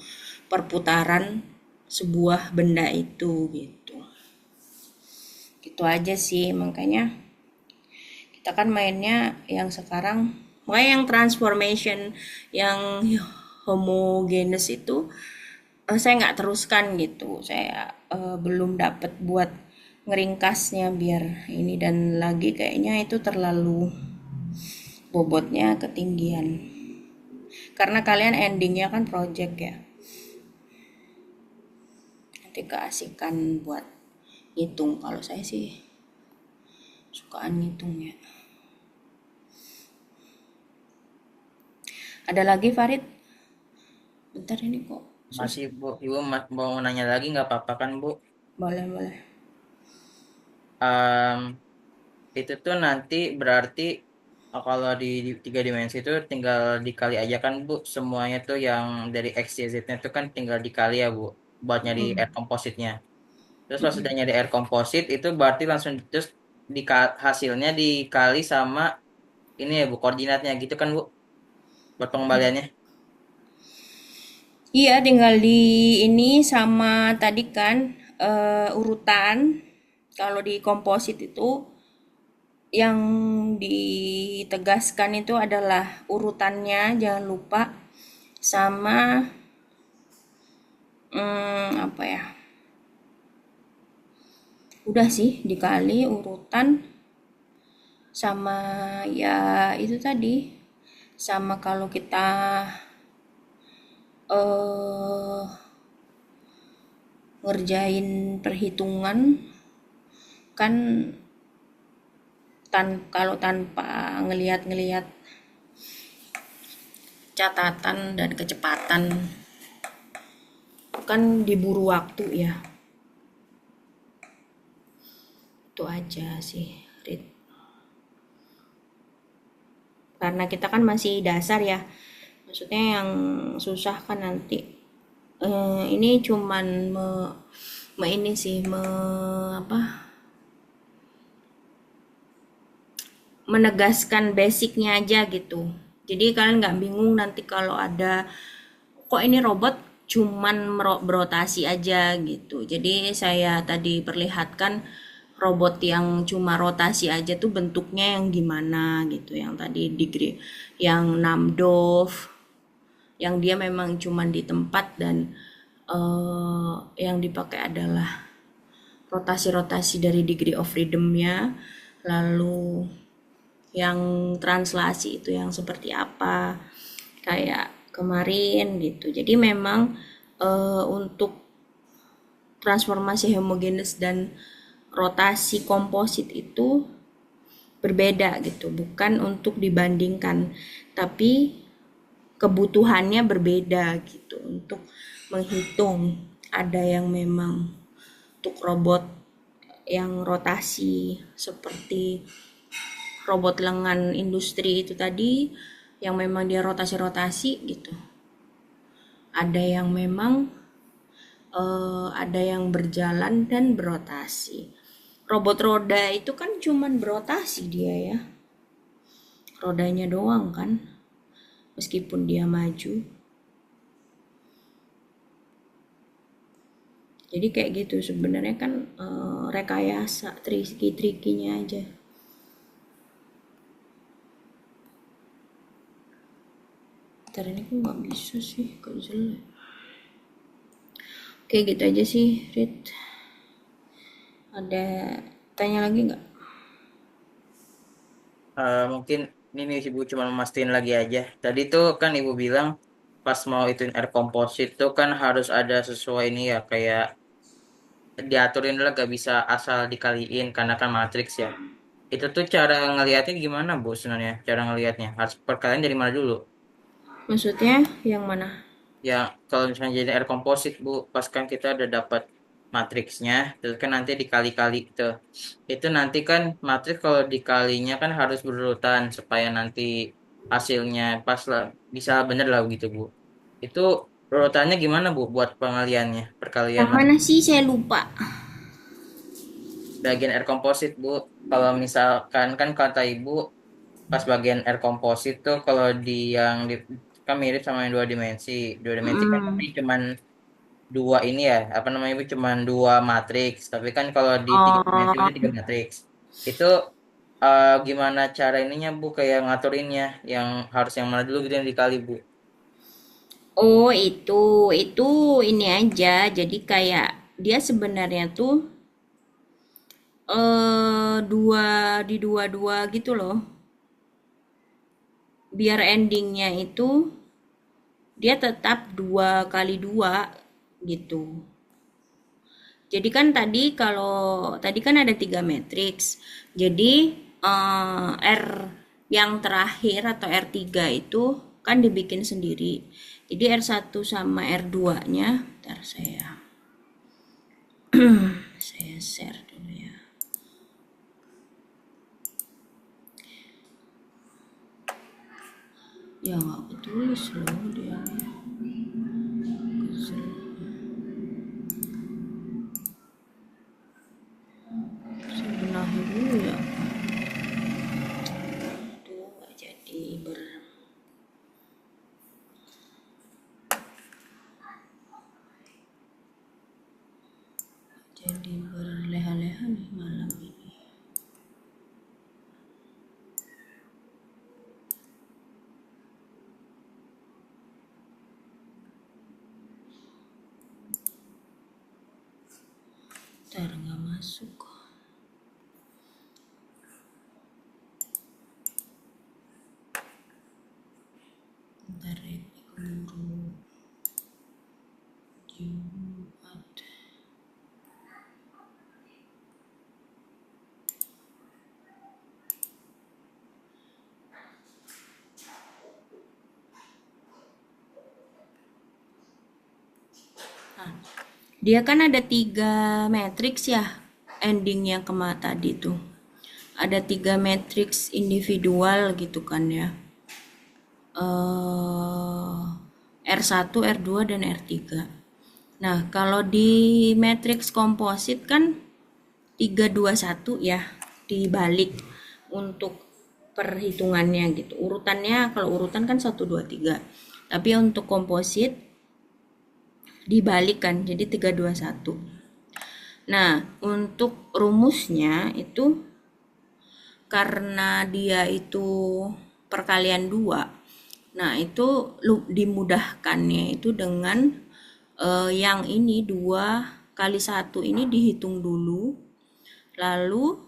perputaran sebuah benda itu gitu. Gitu aja sih, makanya kita kan mainnya yang sekarang, makanya yang transformation, yang homogeneous itu saya nggak teruskan gitu, saya belum dapat buat ngeringkasnya biar ini, dan lagi kayaknya itu terlalu bobotnya ketinggian karena kalian endingnya kan project ya, nanti keasikan buat ngitung. Kalau saya sih sukaan ngitung ya. Ada lagi Farid? Bentar ini kok susah. Masih Bu, Ibu mau nanya lagi nggak apa-apa kan Bu? Boleh boleh. Em, itu tuh nanti berarti kalau di tiga dimensi itu tinggal dikali aja kan Bu, semuanya tuh yang dari X, Y, Z-nya itu kan tinggal dikali ya Bu, buat nyari air composite-nya. Terus pas sudah nyari air composite itu berarti langsung terus hasilnya dikali sama ini ya Bu, koordinatnya gitu kan Bu, buat pengembaliannya. Iya, tinggal di ini sama tadi kan urutan. Kalau di komposit itu yang ditegaskan itu adalah urutannya, jangan lupa, sama apa ya? Udah sih dikali urutan sama ya itu tadi. Sama kalau kita eh ngerjain perhitungan kan, kalau tanpa ngelihat-ngelihat catatan dan kecepatan kan diburu waktu ya. Itu aja sih, Rit. Karena kita kan masih dasar ya. Maksudnya yang susah kan nanti. Ini cuman ini sih apa? Menegaskan basicnya aja gitu. Jadi kalian nggak bingung nanti kalau ada kok ini robot cuman berotasi aja gitu. Jadi saya tadi perlihatkan robot yang cuma rotasi aja tuh bentuknya yang gimana gitu. Yang tadi degree yang Namdov, yang dia memang cuman di tempat dan yang dipakai adalah rotasi-rotasi dari degree of freedom-nya. Lalu yang translasi itu yang seperti apa kayak kemarin gitu. Jadi memang untuk transformasi homogenes dan rotasi komposit itu berbeda gitu, bukan untuk dibandingkan, tapi kebutuhannya berbeda gitu untuk menghitung. Ada yang memang untuk robot yang rotasi seperti robot lengan industri itu tadi, yang memang dia rotasi-rotasi gitu. Ada yang memang ada yang berjalan dan berotasi. Robot roda itu kan cuman berotasi dia ya. Rodanya doang kan. Meskipun dia maju. Jadi kayak gitu sebenarnya kan rekayasa triki-trikinya aja. Ntar ini kok nggak bisa sih, kok jelek. Oke gitu aja sih, Rit. Ada tanya lagi nggak? Mungkin ini Ibu cuma mastiin lagi aja. Tadi tuh kan Ibu bilang pas mau itu air composite tuh kan harus ada sesuai ini ya kayak diaturin lah gak bisa asal dikaliin karena kan matriks ya. Itu tuh cara ngelihatnya gimana Bu sebenarnya? Cara ngelihatnya harus perkalian dari mana dulu? Maksudnya yang mana? Ya kalau misalnya jadi air komposit Bu, pas kan kita udah dapat matriksnya, terus kan nanti dikali-kali tuh. Itu nanti kan matriks kalau dikalinya kan harus berurutan supaya nanti hasilnya pas lah, bisa bener lah gitu Bu. Itu urutannya gimana Bu buat pengaliannya, perkalian Yang mana sih saya lupa. bagian air komposit Bu? Kalau misalkan kan kata Ibu pas bagian air komposit tuh kalau di yang di, kan mirip sama yang dua dimensi. Dua dimensi kan Hmm. tapi cuman dua ini ya, apa namanya Bu, cuman dua matriks. Tapi kan kalau di tiga dimensi itu tiga Oh, matriks. Itu gimana cara ininya Bu kayak ngaturinnya yang harus yang mana dulu gitu yang dikali Bu. oh itu ini aja. Jadi kayak dia sebenarnya tuh dua di dua-dua gitu loh. Biar endingnya itu dia tetap 2 kali 2 gitu. Jadi kan tadi kan ada 3 matriks. Jadi R yang terakhir atau R3 itu kan dibikin sendiri. Jadi R1 sama R2-nya, ntar saya share dulu ya. Ya nggak ketulis loh dia. Kesel. Saya benahi dulu ya. Aduh, nggak jadi berleha-leha nih malam ini. Ntar nggak masuk. Ntar ya, guru Jumat. Nah, dia kan ada 3 matriks ya, endingnya kema tadi tuh. Ada 3 matriks individual gitu kan ya. R1, R2, dan R3. Nah, kalau di matriks komposit kan 3 2 1 ya, dibalik untuk perhitungannya gitu. Urutannya kalau urutan kan 1 2 3. Tapi untuk komposit dibalik kan, jadi 3 2 1. Nah, untuk rumusnya itu karena dia itu perkalian 2. Nah, itu dimudahkannya itu dengan yang ini 2 kali 1 ini dihitung dulu, lalu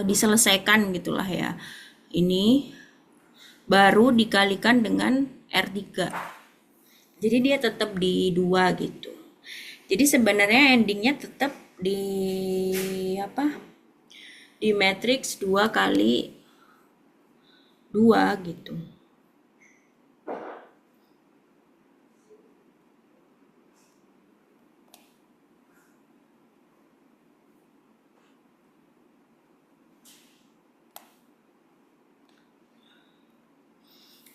diselesaikan gitulah ya. Ini baru dikalikan dengan R3. Jadi dia tetap di 2 gitu. Jadi sebenarnya endingnya tetap di apa? Di matriks 2 kali 2 gitu.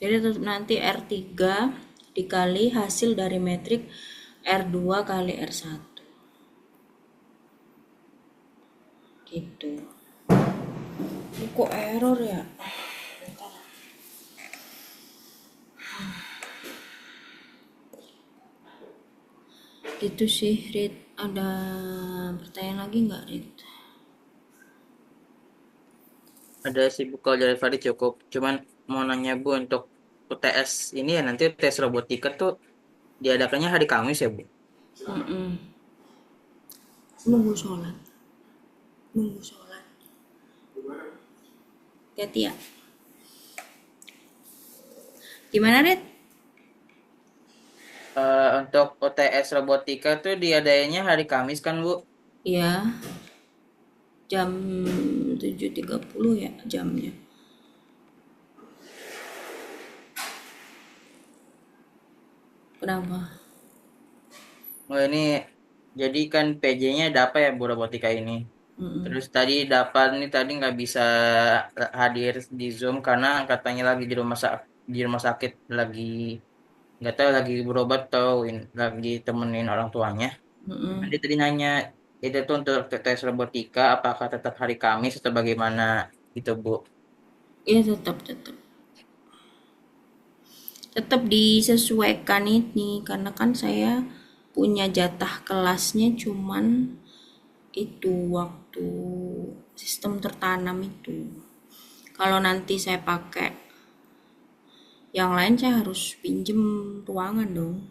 Jadi tetap nanti R3 dikali hasil dari metrik R2 kali R1 gitu. Ini kok error ya? Gitu sih, Rit. Ada pertanyaan lagi nggak, Rit? Ada sih Bu kalau dari Fadi cukup. Cuman mau nanya Bu untuk UTS ini ya nanti UTS robotika tuh diadakannya hari Kamis ya Bu. Mm-mm. Nunggu sholat. Nunggu sholat. Hati ya. Gimana, Rit? Untuk UTS robotika tuh diadainnya hari Kamis kan Bu? Ya, jam 7.30 ya jamnya. Kenapa? Oh ini jadi kan PJ-nya ada apa ya Bu Robotika ini? Mm-mm. Terus tadi dapat nih tadi nggak bisa hadir di Zoom karena katanya lagi di rumah sakit lagi nggak tahu lagi berobat atau lagi temenin orang tuanya. Mm-mm. Dia tadi nanya itu tuh untuk tes robotika apakah tetap hari Kamis atau bagaimana gitu Bu. Iya, tetap tetap disesuaikan ini karena kan saya punya jatah kelasnya cuman itu waktu sistem tertanam itu. Kalau nanti saya pakai yang lain saya harus pinjem ruangan dong.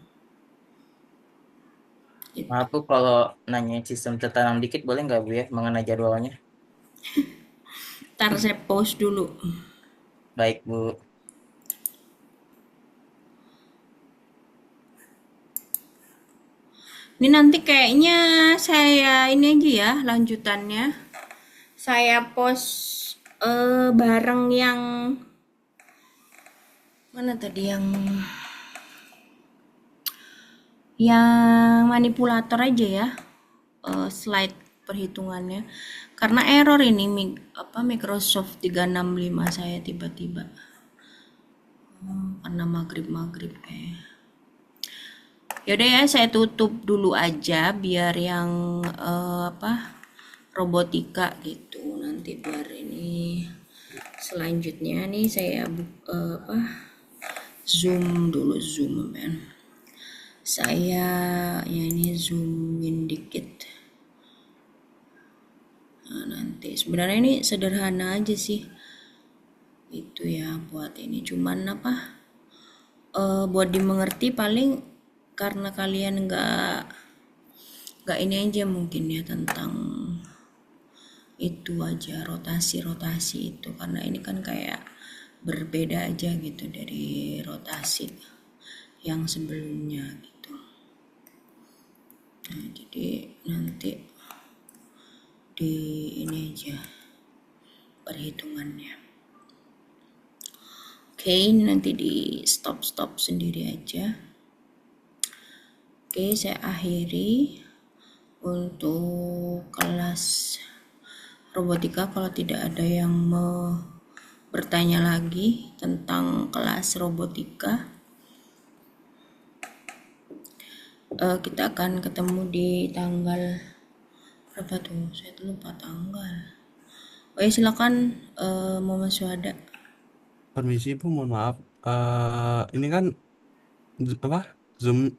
Itu. Maaf Bu kalau nanya sistem tertanam dikit boleh nggak Bu ya mengenai jadwalnya? Ntar saya pause dulu. Baik Bu. Ini nanti kayaknya saya ini aja ya lanjutannya. Saya post bareng yang mana tadi yang manipulator aja ya, slide perhitungannya. Karena error ini Microsoft 365 saya tiba-tiba. Karena maghrib-maghrib kayak. Yaudah ya, saya tutup dulu aja biar yang robotika gitu. Nanti biar ini selanjutnya nih saya zoom dulu zoom men. Saya ya ini zoomin dikit. Nah, nanti sebenarnya ini sederhana aja sih. Itu ya buat ini cuman buat dimengerti paling karena kalian nggak ini aja mungkin ya tentang itu aja rotasi-rotasi itu karena ini kan kayak berbeda aja gitu dari rotasi yang sebelumnya gitu. Nah, jadi nanti di ini aja perhitungannya. Oke, ini nanti di stop sendiri aja. Oke, saya akhiri untuk kelas robotika. Kalau tidak ada yang mau bertanya lagi tentang kelas robotika, kita akan ketemu di tanggal berapa tuh? Saya lupa tanggal. Oh ya, silakan Muhammad Suhada. Permisi Bu, mohon maaf. Ini kan apa? Zoom